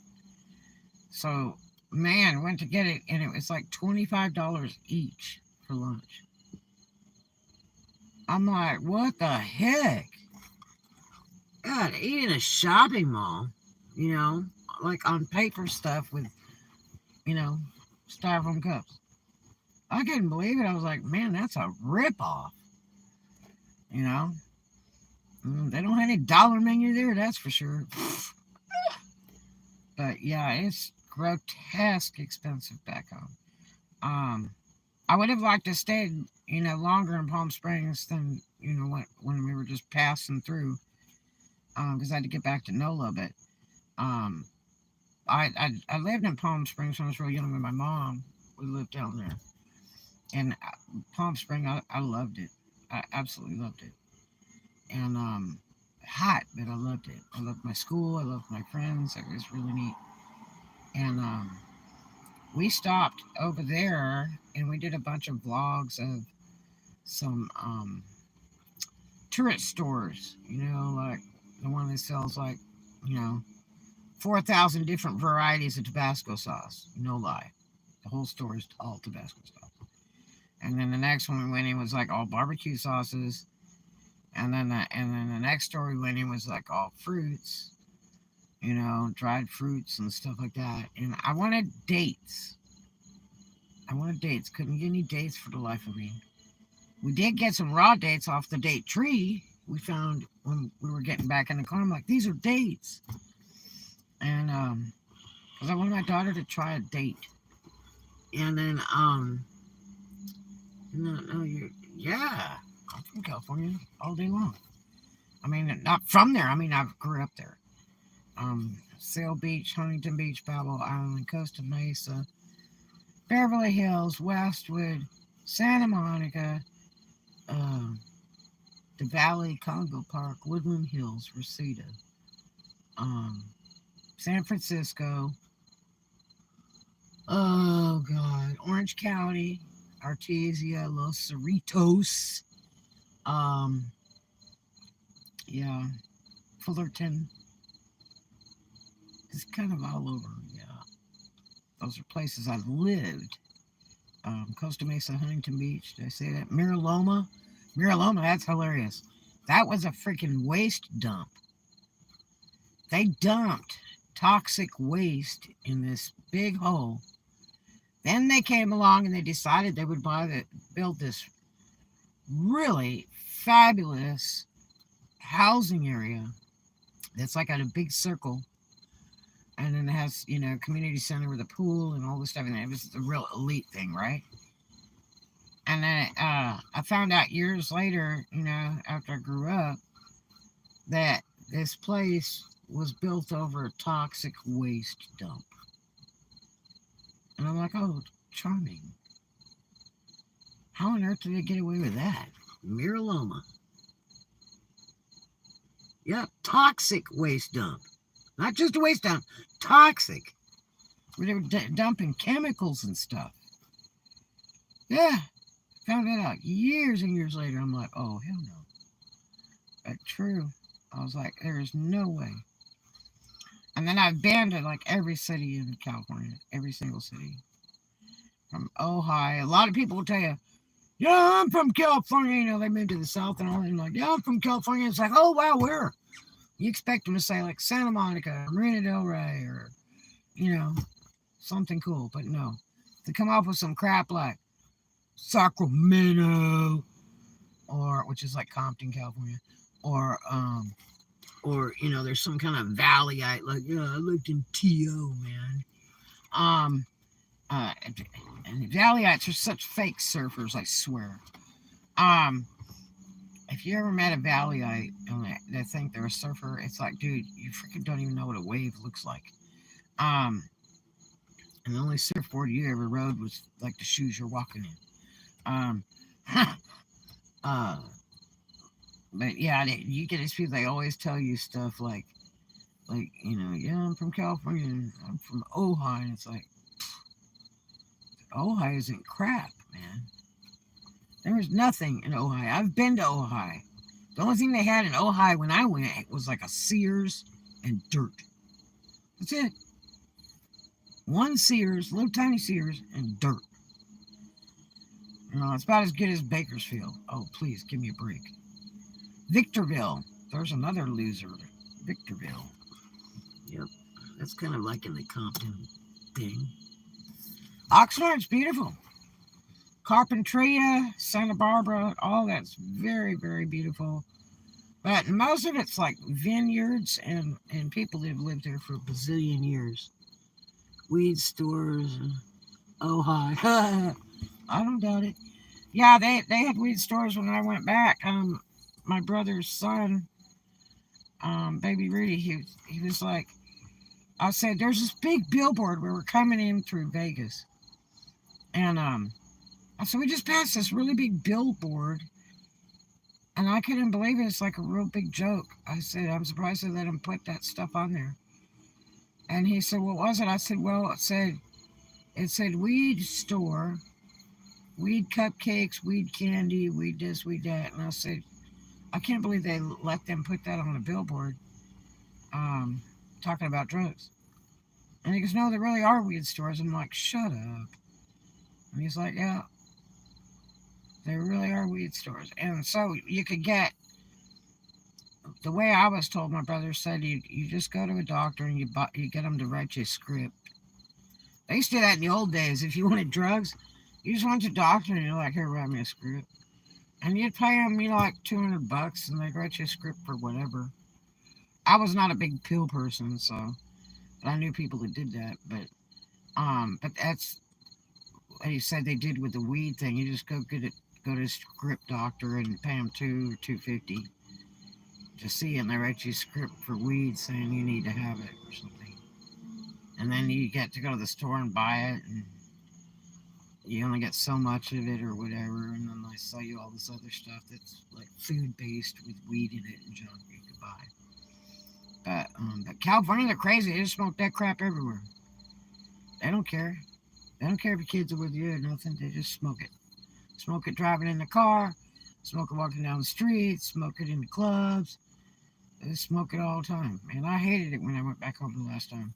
So, man, went to get it, and it was like $25 each for lunch. I'm like, what the heck? God, eat in a shopping mall, you know, like on paper stuff with, you know, styrofoam cups. I couldn't believe it. I was like, man, that's a ripoff, you know. They don't have any dollar menu there, that's for sure. But yeah, it's grotesque expensive back home. I would have liked to stay, you know, longer in Palm Springs than, you know, when we were just passing through, because I had to get back to NOLA. But um, I lived in Palm Springs when I was real young with my mom. We lived down there, and Palm Springs, I loved it. I absolutely loved it. And hot, but I loved it. I loved my school. I loved my friends. It was really neat. And we stopped over there, and we did a bunch of vlogs of some tourist stores. You know, like the one that sells like, you know, 4,000 different varieties of Tabasco sauce. No lie, the whole store is all Tabasco sauce. And then the next one we went in was like all barbecue sauces. And then the next store we went in was like all fruits. you know, dried fruits and stuff like that. And I wanted dates. I wanted dates. Couldn't get any dates for the life of me. We did get some raw dates off the date tree we found when we were getting back in the car. I'm like, these are dates. And because I wanted my daughter to try a date. And then no, yeah, I'm from California all day long. I mean, not from there. I mean, I grew up there. Sail Beach, Huntington Beach, Babel Island, Costa Mesa, Beverly Hills, Westwood, Santa Monica, uh, the Valley, Congo Park, Woodland Hills, Reseda, um, San Francisco. Oh God, Orange County, Artesia, Los Cerritos. Um, yeah, Fullerton. It's kind of all over. Yeah, those are places I've lived. Costa Mesa, Huntington Beach. Did I say that? Miraloma. Miraloma, that's hilarious. That was a freaking waste dump. They dumped toxic waste in this big hole. Then they came along and they decided they would build this really fabulous housing area that's like at a big circle. And then it has, you know, community center with a pool and all this stuff. And it was the real elite thing, right? And then I found out years later, you know, after I grew up, that this place was built over a toxic waste dump. And I'm like, oh, charming. How on earth did they get away with that? Miraloma. Yep, toxic waste dump. Not just a waste dump, toxic. Where they were dumping chemicals and stuff. Yeah, found that out years and years later. I'm like, oh, hell no. That's true. I was like, there is no way. And then I've been to like every city in California, every single city. From Ojai. A lot of people will tell you, yeah, I'm from California. You know, they moved to the South and all. And like, yeah, I'm from California. It's like, oh, wow, where? You expect them to say like Santa Monica, Marina Del Rey, or, you know, something cool. But no. They come up with some crap like Sacramento, or which is like Compton, California, or you know, there's some kind of valleyite like, yeah, I lived in T.O., man. Um, and valleyites are such fake surfers, I swear. Um, if you ever met a valleyite and they think they're a surfer, it's like, dude, you freaking don't even know what a wave looks like. Um, and the only surfboard you ever rode was like the shoes you're walking in. uh, but yeah, you get these people. They always tell you stuff like, you know, yeah, I'm from California, and I'm from Ojai, and it's like, Ojai isn't crap, man. There was nothing in Ojai. I've been to Ojai. The only thing they had in Ojai when I went was like a Sears and dirt. That's it. One Sears, little tiny Sears, and dirt. You know, it's about as good as Bakersfield. Oh, please, give me a break. Victorville. There's another loser. Victorville. Yep. That's kind of like in the Compton thing. Oxnard's beautiful. Carpentria, Santa Barbara, all that's very, very beautiful. But most of it's like vineyards and people that have lived there for a bazillion years. Weed stores, and Ojai. I don't doubt it. Yeah, they had weed stores when I went back. My brother's son, baby Rudy, he was like, I said, there's this big billboard where we're coming in through Vegas. And I said, we just passed this really big billboard. And I couldn't believe it. It's like a real big joke. I said, I'm surprised they let him put that stuff on there. And he said, what was it? I said, well, it said weed store, weed cupcakes, weed candy, weed this, weed that. And I said, I can't believe they let them put that on a billboard talking about drugs. And he goes, no, there really are weed stores. And I'm like, shut up. And he's like, yeah, there really are weed stores. And so you could get The way I was told, my brother said you just go to a doctor and you get them to write you a script. They used to do that in the old days. If you wanted drugs, you just went to a doctor and you're like, here, write me a script. And you'd pay them, like $200 and they'd write you a script for whatever. I was not a big pill person, so, but I knew people that did that. But that's what he said they did with the weed thing. You just go to a script doctor and pay them $250 to see, and they write you a script for weed saying you need to have it or something. And then you get to go to the store and buy it, and you only get so much of it or whatever, and then they sell you all this other stuff that's like food based with weed in it and junk you could buy. But California, they're crazy. They just smoke that crap everywhere. They don't care. They don't care if your kids are with you or nothing. They just smoke it. Smoke it driving in the car. Smoke it walking down the street. Smoke it in the clubs. They smoke it all the time. Man, I hated it when I went back home the last time.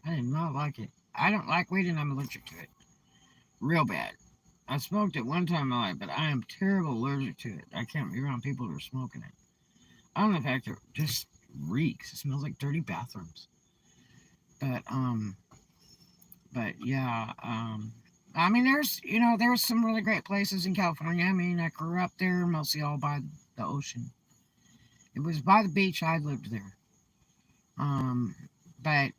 I did not like it. I don't like weed and I'm allergic to it. Real bad. I smoked it one time in my life, but I am terrible allergic to it. I can't be around people who are smoking it. I don't know if it just reeks. It smells like dirty bathrooms. But yeah, I mean, there's some really great places in California. I mean, I grew up there, mostly all by the ocean. It was by the beach. I lived there. But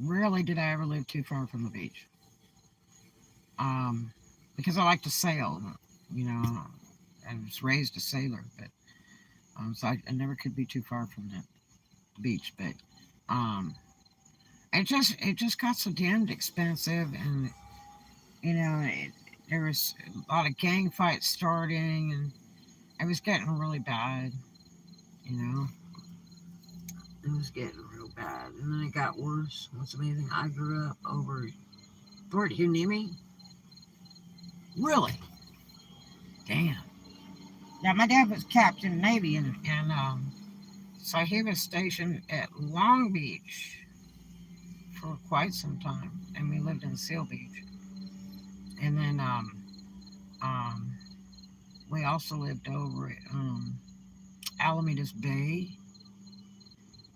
rarely did I ever live too far from the beach. Because I like to sail. I was raised a sailor, but so I never could be too far from the beach. But it just got so damned expensive, and there was a lot of gang fights starting, and it was getting really bad. It was getting real bad, and then it got worse. What's amazing? I grew up over Fort Hueneme. Really? Damn. Now my dad was Captain Navy, and so he was stationed at Long Beach for quite some time, and we lived in Seal Beach. And then we also lived over at Alamitos Bay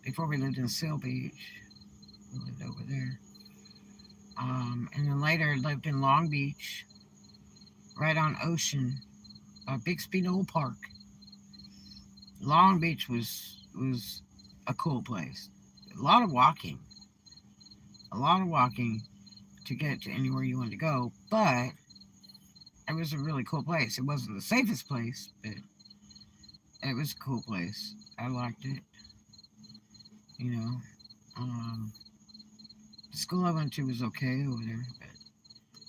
before we lived in Seal Beach. We lived over there. And then later lived in Long Beach, right on Ocean, Bixby Knoll Park. Long Beach was a cool place. A lot of walking to get to anywhere you wanted to go, but it was a really cool place. It wasn't the safest place, but it was a cool place. I liked it. The school I went to was okay over there, but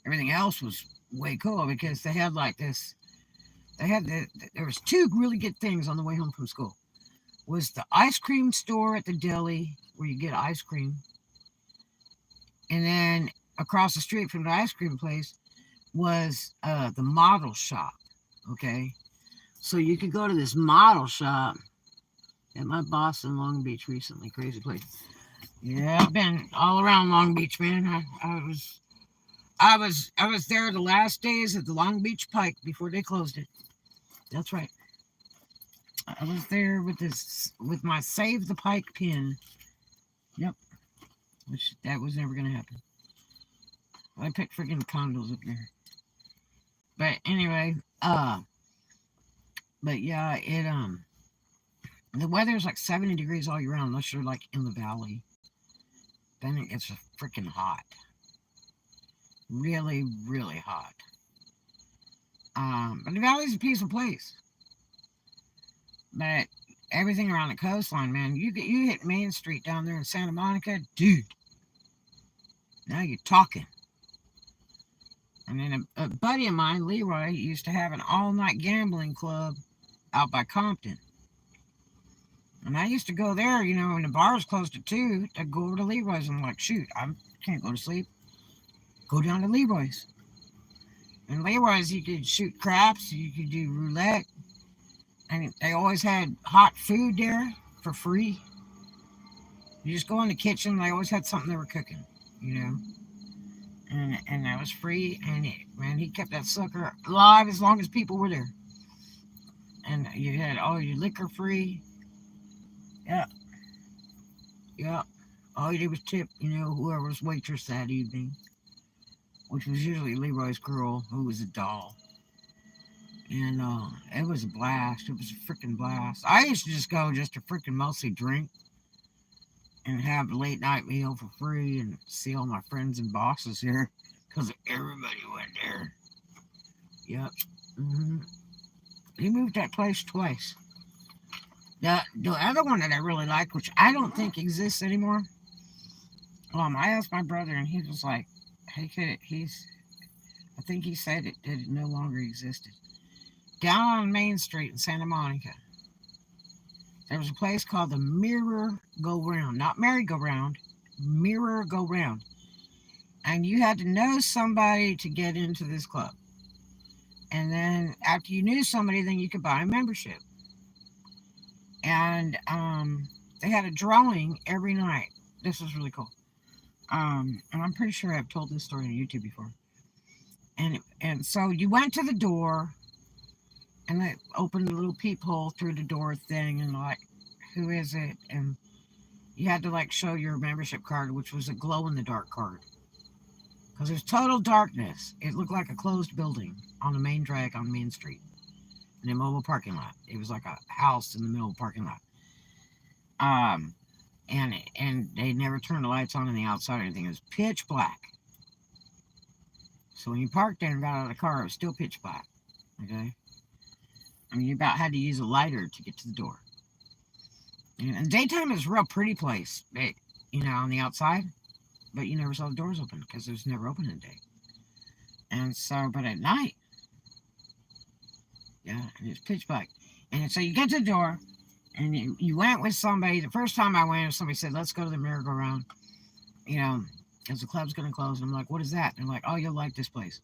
everything else was way cool because they had like this. There was two really good things on the way home from school. Was the ice cream store at the deli where you get ice cream, and then across the street from the ice cream place was the model shop. Okay, so you could go to this model shop at my boss in Long Beach recently. Crazy place. Yeah, I've been all around Long Beach, man. I was there the last days of the Long Beach Pike before they closed it. That's right. I was there with my Save the Pike pin. Yep. Which that was never gonna happen. I picked freaking condos up there. But anyway, but yeah, the weather's like 70 degrees all year round unless you're like in the valley. Then it gets freaking hot. Really, really hot. But the valley's a peaceful place. But everything around the coastline, man, you hit Main Street down there in Santa Monica, dude. Now you're talking. And then a buddy of mine, Leroy, used to have an all-night gambling club out by Compton. And I used to go there, when the bars closed at 2, I'd go over to Leroy's. I'm like, shoot, I can't go to sleep. Go down to Leroy's. And Leroy's, you could shoot craps, you could do roulette. And they always had hot food there for free. You just go in the kitchen, they always had something they were cooking, And that was free, and he kept that sucker alive as long as people were there. And you had all your liquor free. Yeah, yeah. All you did was tip, whoever was waitress that evening, which was usually Leroy's girl, who was a doll. And it was a blast. It was a freaking blast. I used to just go just to freaking mostly drink and have a late night meal for free and see all my friends and bosses here because everybody went there. Yep. He moved that place twice. The other one that I really liked, which I don't think exists anymore. I asked my brother, and he was like, I think he said it no longer existed. Down on Main Street in Santa Monica, there was a place called the Mirror Go Round, not Merry Go Round, Mirror Go Round, and you had to know somebody to get into this club. And then after you knew somebody, then you could buy a membership. And they had a drawing every night. This was really cool. And I'm pretty sure I've told this story on YouTube before. And so you went to the door, and they opened a little peephole through the door thing, and like, who is it? And you had to like show your membership card, which was a glow in the dark card, because there's total darkness. It looked like a closed building on the main drag on Main Street in a mobile parking lot. It was like a house in the middle of the parking lot. And they never turned the lights on the outside or anything. It was pitch black. So when you parked there and got out of the car, it was still pitch black. Okay? I mean, you about had to use a lighter to get to the door. And daytime is a real pretty place, on the outside. But you never saw the doors open because it was never open in the day. And so, but at night, yeah, it's pitch black. And so you get to the door, and you went with somebody. The first time I went, somebody said, let's go to the merry-go-round, because the club's going to close. And I'm like, what is that? And they're like, oh, you'll like this place.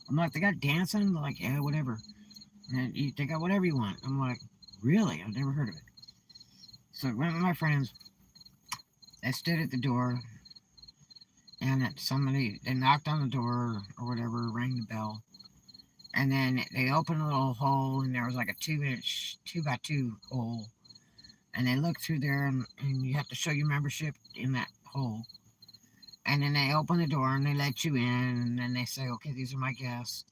I'm like, they got dancing? They're like, yeah, whatever. And they got whatever you want. I'm like, really? I've never heard of it. So I went with my friends. I stood at the door, and they knocked on the door or whatever, rang the bell. And then they opened a little hole, and there was like a 2-inch 2x2 hole. And they looked through there, and you have to show your membership in that hole. And then they open the door, and they let you in, and then they say, okay, these are my guests.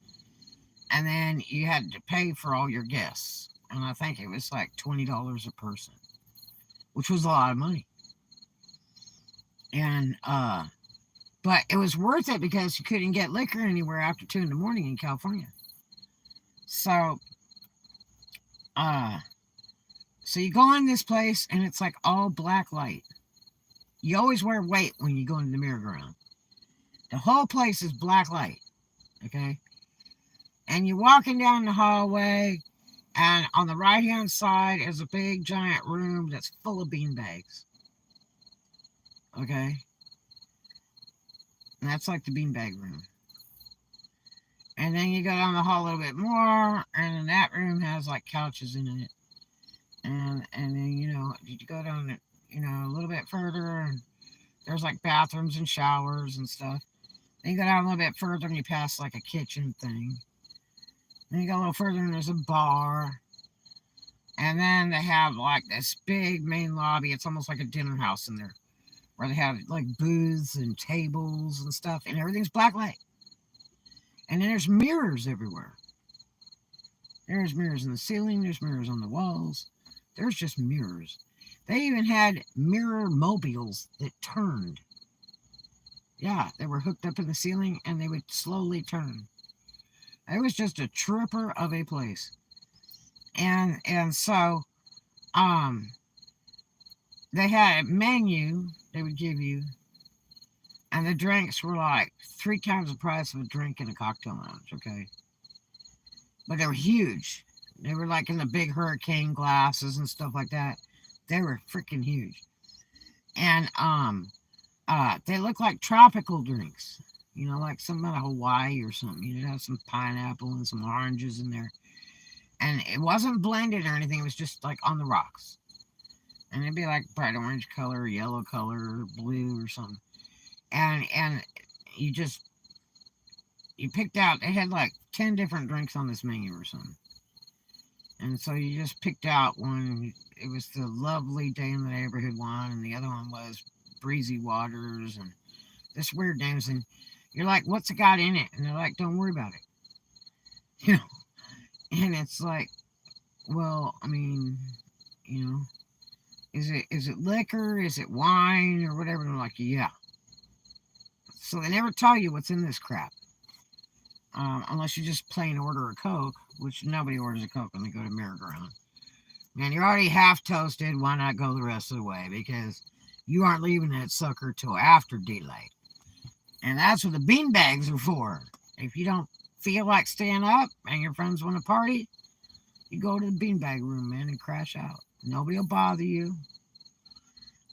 And then you had to pay for all your guests. And I think it was like $20 a person, which was a lot of money. And, but it was worth it because you couldn't get liquor anywhere after 2 in the morning in California. So you go in this place, and it's like all black light. You always wear white when you go into the merry-go-round. The whole place is black light, okay? And you're walking down the hallway, and on the right-hand side is a big, giant room that's full of beanbags, okay? And that's like the beanbag room. And then you go down the hall a little bit more, and then that room has like couches in it. And then, you go down, a little bit further, and there's like bathrooms and showers and stuff. Then you go down a little bit further, and you pass like a kitchen thing. Then you go a little further, and there's a bar. And then they have like this big main lobby. It's almost like a dinner house in there, where they have like booths and tables and stuff, and everything's black light. And then there's mirrors everywhere. There's mirrors in the ceiling. There's mirrors on the walls. There's just mirrors. They even had mirror mobiles that turned. Yeah, they were hooked up in the ceiling, and they would slowly turn. It was just a tripper of a place. And so, they had a menu they would give you, and the drinks were like 3 times the price of a drink in a cocktail lounge, okay? But they were huge. They were like in the big hurricane glasses and stuff like that. They were freaking huge. And they looked like tropical drinks. Like something out of Hawaii or something. You'd have some pineapple and some oranges in there. And it wasn't blended or anything. It was just like on the rocks. And it'd be like bright orange color, or yellow color, or blue or something. And you picked out, they had like 10 different drinks on this menu or something. And so you just picked out one. It was the lovely day in the neighborhood one, and the other one was breezy waters and this weird names. And you're like, what's it got in it? And they're like, don't worry about it. You know, and it's like, well, I mean, you know, is it liquor? Is it wine or whatever? And they're like, yeah. So they never tell you what's in this crap, unless you just plain order a Coke, which nobody orders a Coke when they go to merry-go-round. Man, you're already half toasted. Why not go the rest of the way? Because you aren't leaving that sucker till after daylight. And that's what the bean bags are for. If you don't feel like staying up and your friends want to party, you go to the beanbag room, man, and crash out. Nobody will bother you.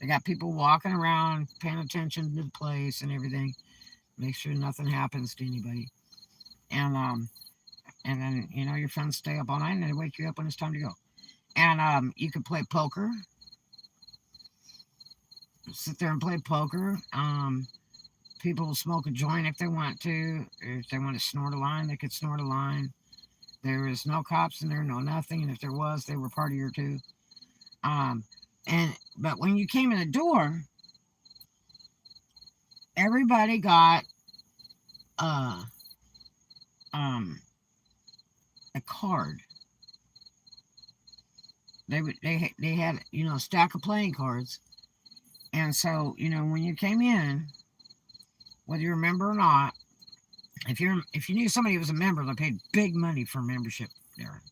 They got people walking around, paying attention to the place and everything. Make sure nothing happens to anybody. And then your friends stay up all night and they wake you up when it's time to go. And you can play poker. Sit there and play poker. People will smoke a joint if they want to. If they want to snort a line, they could snort a line. There is no cops in there, no nothing. And if there was, they were partier too. But when you came in the door, everybody got uh a card. They had a stack of playing cards, and so when you came in, whether you remember or not, if you knew somebody was a member, they paid big money for membership there.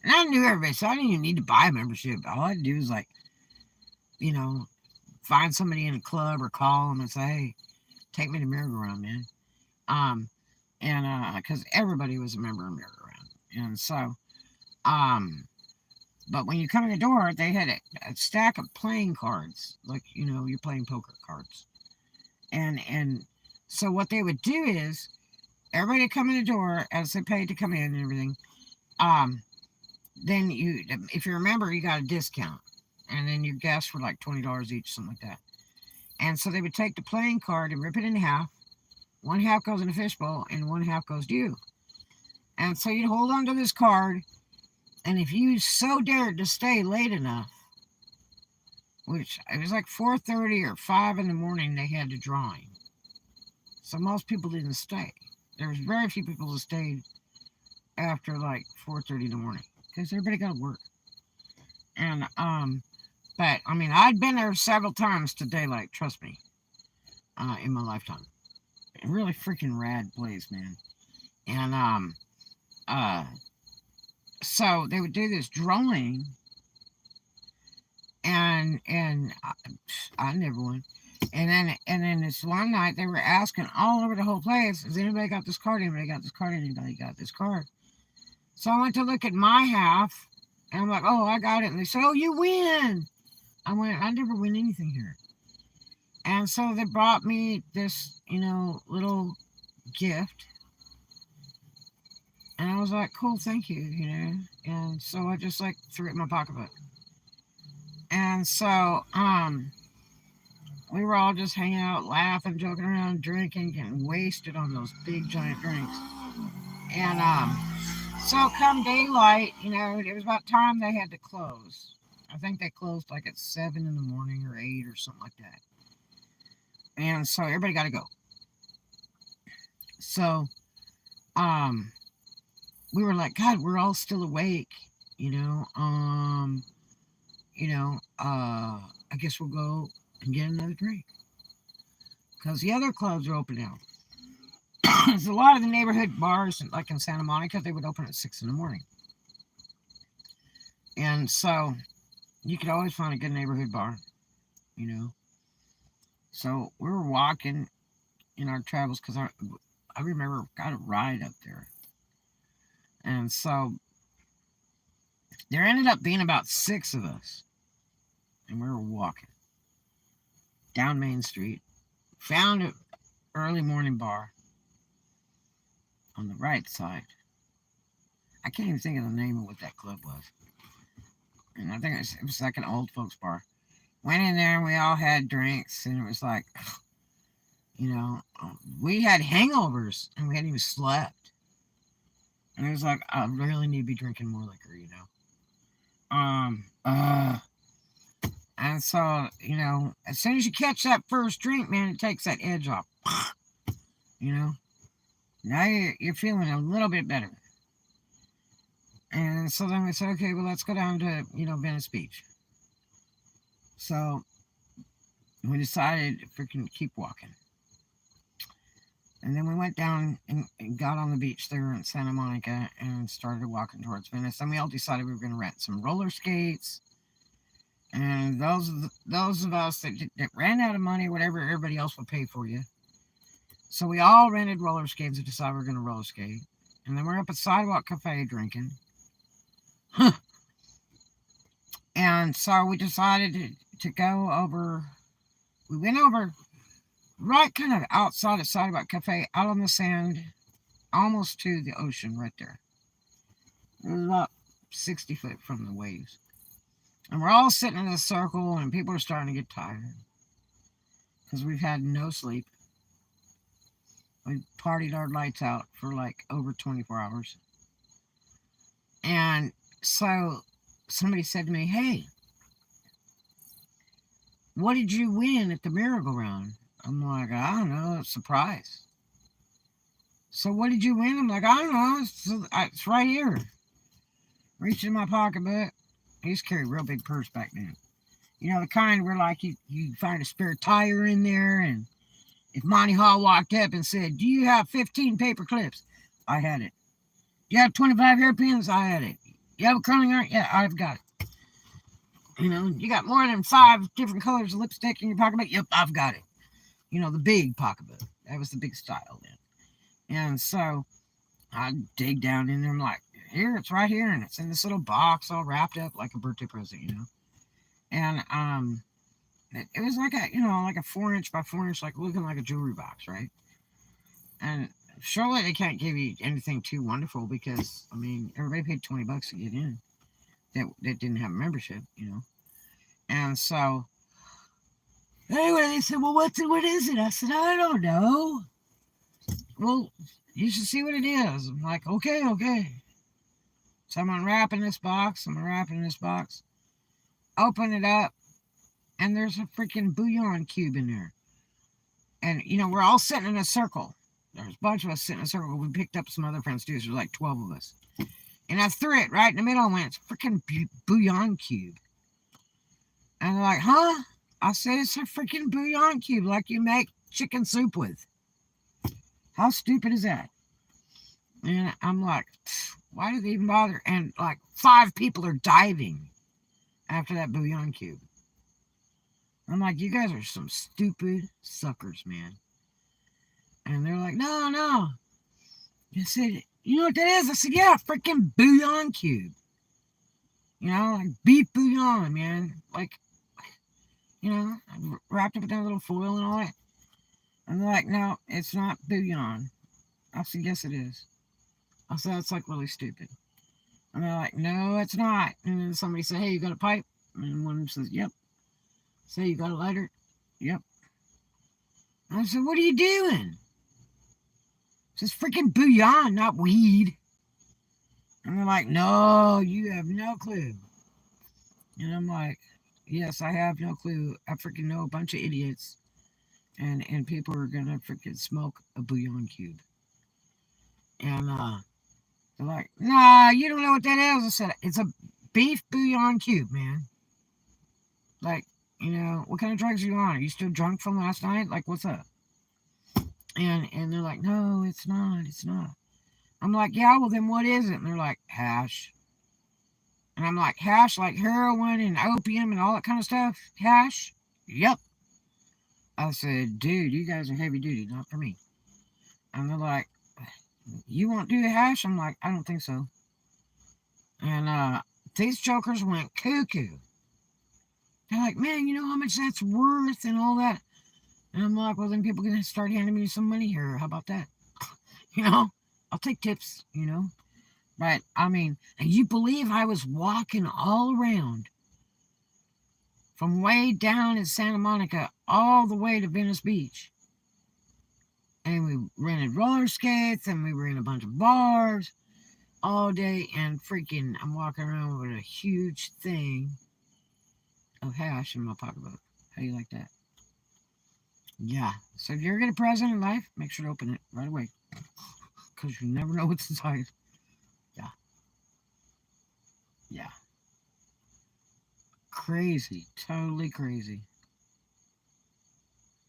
And I knew everybody, so I didn't even need to buy a membership. All I had to do was find somebody in a club or call them and say, hey, take me to merry-go-round, man. Because everybody was a member of merry-go-round, and so but when you come in the door, they had a stack of playing cards, like you're playing poker cards, and so what they would do is everybody would come in the door as they paid to come in and everything. Then if you remember, you got a discount, and then your guests were like $20 each, something like that. And so they would take the playing card and rip it in half. One half goes in a fishbowl, and one half goes to you. And so you'd hold on to this card, and if you so dared to stay late enough, which it was like 4:30 or 5 in the morning, they had the drawing. So most people didn't stay. There was very few people that stayed after like 4:30 in the morning because everybody got to work. And but I mean, I'd been there several times to daylight. Trust me, in my lifetime. Really freaking rad place, man. And so they would do this drawing, and I never won. And then this one night they were asking all over the whole place, has anybody got this card? Anybody got this card? Anybody got this card? So I went to look at my half, and I'm like, oh, I got it. And they said, oh, you win. I went, I never win anything here. And so they brought me this, little gift. And I was like, cool, thank you, And so I just threw it in my pocketbook. And so we were all just hanging out, laughing, joking around, drinking, getting wasted on those big giant drinks. And so come daylight, it was about time they had to close. I think they closed like at 7 in the morning or 8 or something like that. And so everybody got to go. So we were like, God, we're all still awake, I guess we'll go and get another drink. Because the other clubs are open now. There's a lot of the neighborhood bars, like in Santa Monica, they would open at 6 in the morning. And so you could always find a good neighborhood bar, So we were walking in our travels because I remember got a ride up there. And so there ended up being about 6 of us. And we were walking down Main Street. Found an early morning bar on the right side. I can't even think of the name of what that club was. And I think it was like an old folks bar. Went in there and we all had drinks. And it was like, we had hangovers and we hadn't even slept. And it was like, I really need to be drinking more liquor, And so, you know, as soon as you catch that first drink, man, it takes that edge off. You know, now you're feeling a little bit better. And so then we said, okay, well, let's go down to, you know, Venice Beach. So we decided to freaking keep walking. And then we went down and got on the beach there in Santa Monica and started walking towards Venice. And we all decided we were going to rent some roller skates. And those of us that ran out of money, whatever, everybody else would pay for you. So we all rented roller skates and decided we were going to roller skate. And then we're up at Sidewalk Cafe drinking. And so we decided to go over. We went over right kind of outside of Sidewalk Cafe, out on the sand, almost to the ocean right there. It was about 60 foot from the waves. And we're all sitting in a circle, and people are starting to get tired because we've had no sleep. We partied our lights out for like over 24 hours. And so somebody said to me, hey, what did you win at the merry-go-round? I'm like, I don't know, surprise. So what did you win? I'm like, I don't know, it's right here. Reached in my pocketbook. I used to carry a real big purse back then. You know, the kind where like you find a spare tire in there, and if Monty Hall walked up and said, do you have 15 paper clips? I had it. Do you have 25 hairpins? I had it. You have a curling iron? Yeah, I've got it. You know, you got more than 5 different colors of lipstick in your pocketbook? Yep, I've got it. You know, the big pocketbook. That was the big style then. And so I dig down in there. I'm like, here, it's right here. And it's in this little box all wrapped up like a birthday present, you know. And it was like a, you know, like a 4-inch by 4-inch, like looking like a jewelry box, right? And surely they can't give you anything too wonderful because, I mean, everybody paid $20 to get in that didn't have a membership, you know. And so anyway, they said, well, what is it? I said, I don't know. Well, you should see what it is. I'm like, okay. So I'm unwrapping this box. Open it up. And there's a freaking bouillon cube in there. And, you know, we're all sitting in a circle. There's a bunch of us sitting in a circle. We picked up some other friends, too. There's like 12 of us. And I threw it right in the middle and went, it's a freaking bouillon cube. And they're like, huh? I said, it's a freaking bouillon cube like you make chicken soup with. How stupid is that? And I'm like, why did they even bother? And like 5 people are diving after that bouillon cube. I'm like, you guys are some stupid suckers, man. And they're like, no. I said, you know what that is? I said, yeah, freaking bouillon cube. You know, like beef bouillon, man. Like, you know, wrapped up in that little foil and all that. And they're like, no, it's not bouillon. I said, yes, it is. I said, that's like really stupid. And they're like, no, it's not. And then somebody said, hey, you got a pipe? And one of them says, yep. Say, you got a lighter? Yep. And I said, what are you doing? It says freaking bouillon, not weed. And they're like, no, you have no clue. And I'm like, yes, I have no clue. I freaking know a bunch of idiots. And people are going to freaking smoke a bouillon cube. And they're like, nah, you don't know what that is. I said, it's a beef bouillon cube, man. Like, you know, what kind of drugs are you on? Are you still drunk from last night? Like, what's up? And they're like, no, it's not. I'm like, yeah, well, then what is it? And they're like, hash. And I'm like, hash, like heroin and opium and all that kind of stuff? Hash? Yep. I said, dude, you guys are heavy duty, not for me. And they're like, you won't do the hash? I'm like, I don't think so. And these jokers went cuckoo. They're like, man, you know how much that's worth and all that. And I'm like, well, then people can start handing me some money here. How about that? You know, I'll take tips, you know. But, I mean, and you believe I was walking all around from way down in Santa Monica all the way to Venice Beach. And we rented roller skates and we were in a bunch of bars. all day, and freaking, I'm walking around with a huge thing of hash in my pocketbook. How do you like that? Yeah. So if you're going to get a present in life, make sure to open it right away. Because you never know what's inside. Yeah. Yeah. Crazy. Totally crazy.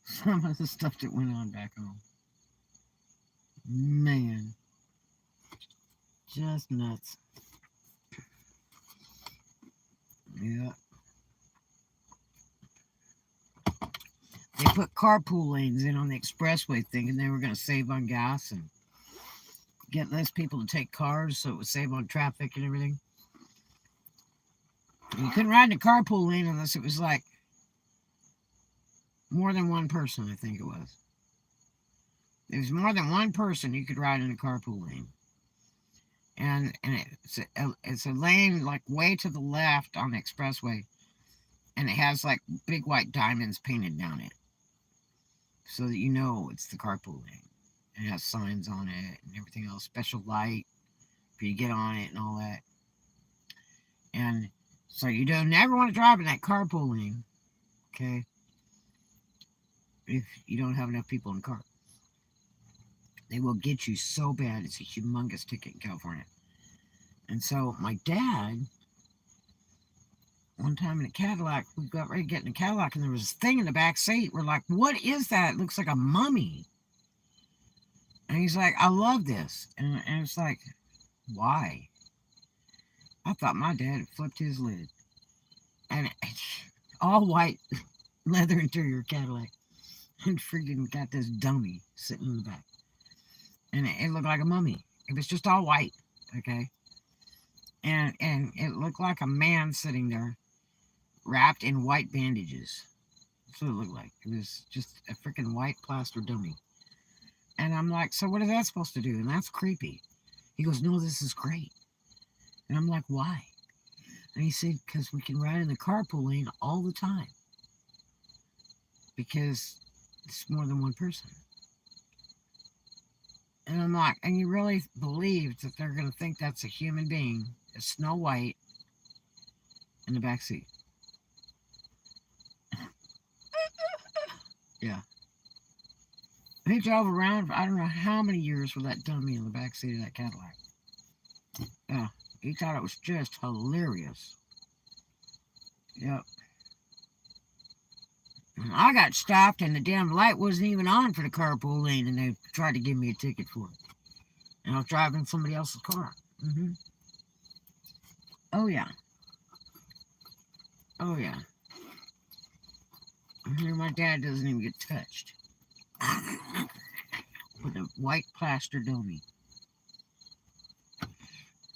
Some of the stuff that went on back home. Man. Just nuts. Yeah. They put carpool lanes in on the expressway thinking they were going to save on gas and get less people to take cars so it would save on traffic and everything. And you couldn't ride in a carpool lane unless it was like more than one person, I think it was. If there's more than one person, you could ride in a carpool lane. And it's a lane like way to the left on the expressway. And it has like big white diamonds painted down it. So that you know it's the carpool lane. It has signs on it and everything else. Special light for you to get on it and all that. And so you don't never want to drive in that carpool lane. Okay? If you don't have enough people in the car. They will get you so bad. It's a humongous ticket in California. And so my dad, one time in a Cadillac, we got ready to get in a Cadillac, and there was this thing in the back seat. We're like, what is that? It looks like a mummy. And he's like, I love this. And it's like, why? I thought my dad had flipped his lid. And it's all white leather interior Cadillac. And freaking got this dummy sitting in the back. And it looked like a mummy. It was just all white, okay? And it looked like a man sitting there wrapped in white bandages. That's what it looked like. It was just a freaking white plaster dummy. And I'm like, so what is that supposed to do? And that's creepy. He goes, no, this is great. And I'm like, why? And he said, because we can ride in the carpool lane all the time. Because it's more than one person. And I'm like, and you really believe that they're going to think that's a human being, a Snow White, in the back seat? Yeah. He drove around for I don't know how many years with that dummy in the back seat of that Cadillac. Yeah. He thought it was just hilarious. Yep. I got stopped and the damn light wasn't even on for the carpool lane, and they tried to give me a ticket for it. And I was driving somebody else's car. Oh, yeah. Oh, yeah. Here, my dad doesn't even get touched. With a white plaster dummy.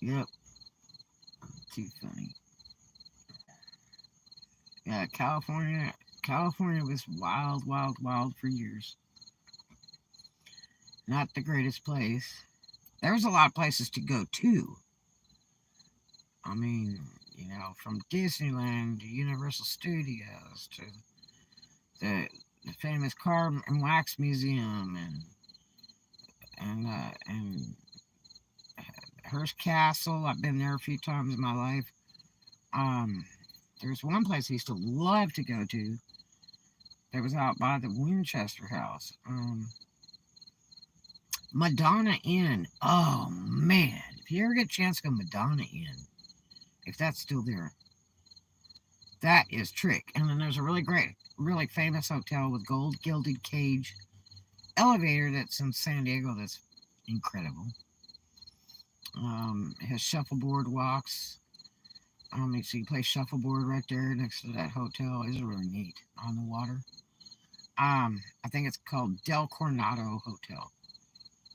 Yep. Too funny. Yeah, California was wild, wild, wild for years. Not the greatest place. There's a lot of places to go to. I mean, you know, from Disneyland to Universal Studios to the famous Car and Wax Museum and Hearst Castle. I've been there a few times in my life. There's one place I used to love to go to that was out by the Winchester House. Madonna Inn. Oh, man. If you ever get a chance to go Madonna Inn, if that's still there, that is trick. And then there's a really great, really famous hotel with gold gilded cage elevator that's in San Diego that's incredible. It has shuffleboard walks. So you play shuffleboard right there next to that hotel. It's really neat on the water. I think it's called Del Coronado Hotel.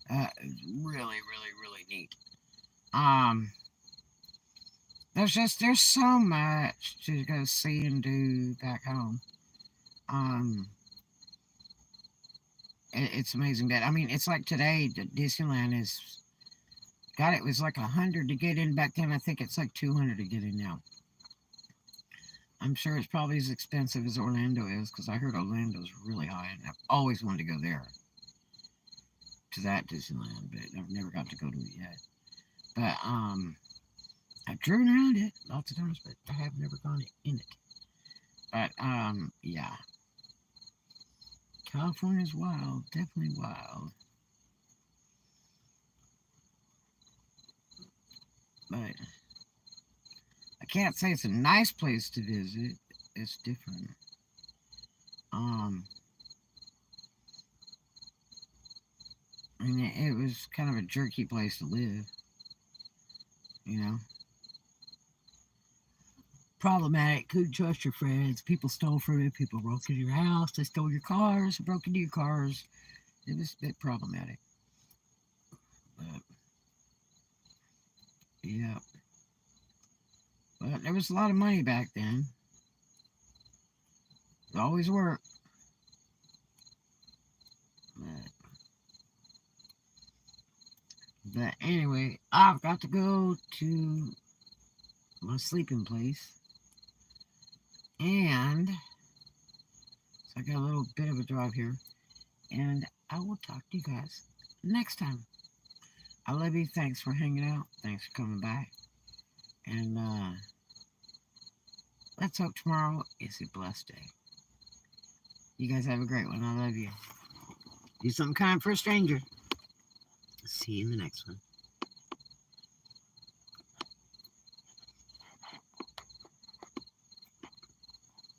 Really, really, really neat. There's so much to go see and do back home. It's amazing. But I mean, it's like today, Disneyland is God. It was like 100 to get in back then. I think it's like 200 to get in now. I'm sure it's probably as expensive as Orlando is, because I heard Orlando's really high, and I've always wanted to go there, to that Disneyland, but I've never got to go to it yet. But I've driven around it lots of times, but I have never gone in it. But yeah, California's wild, definitely wild. But I can't say it's a nice place to visit. It's different. Um, I mean, it was kind of a jerky place to live. You know, problematic. Couldn't trust your friends. People stole from you. People broke into your house. They stole your cars. Broke into your cars. It was a bit problematic. But yeah, but there was a lot of money back then. It always worked. But anyway, I've got to go to my sleeping place. And so I got a little bit of a drive here. And I will talk to you guys next time. I love you. Thanks for hanging out. Thanks for coming back. And let's hope tomorrow is a blessed day. You guys have a great one. I love you. Do something kind for a stranger. See you in the next one.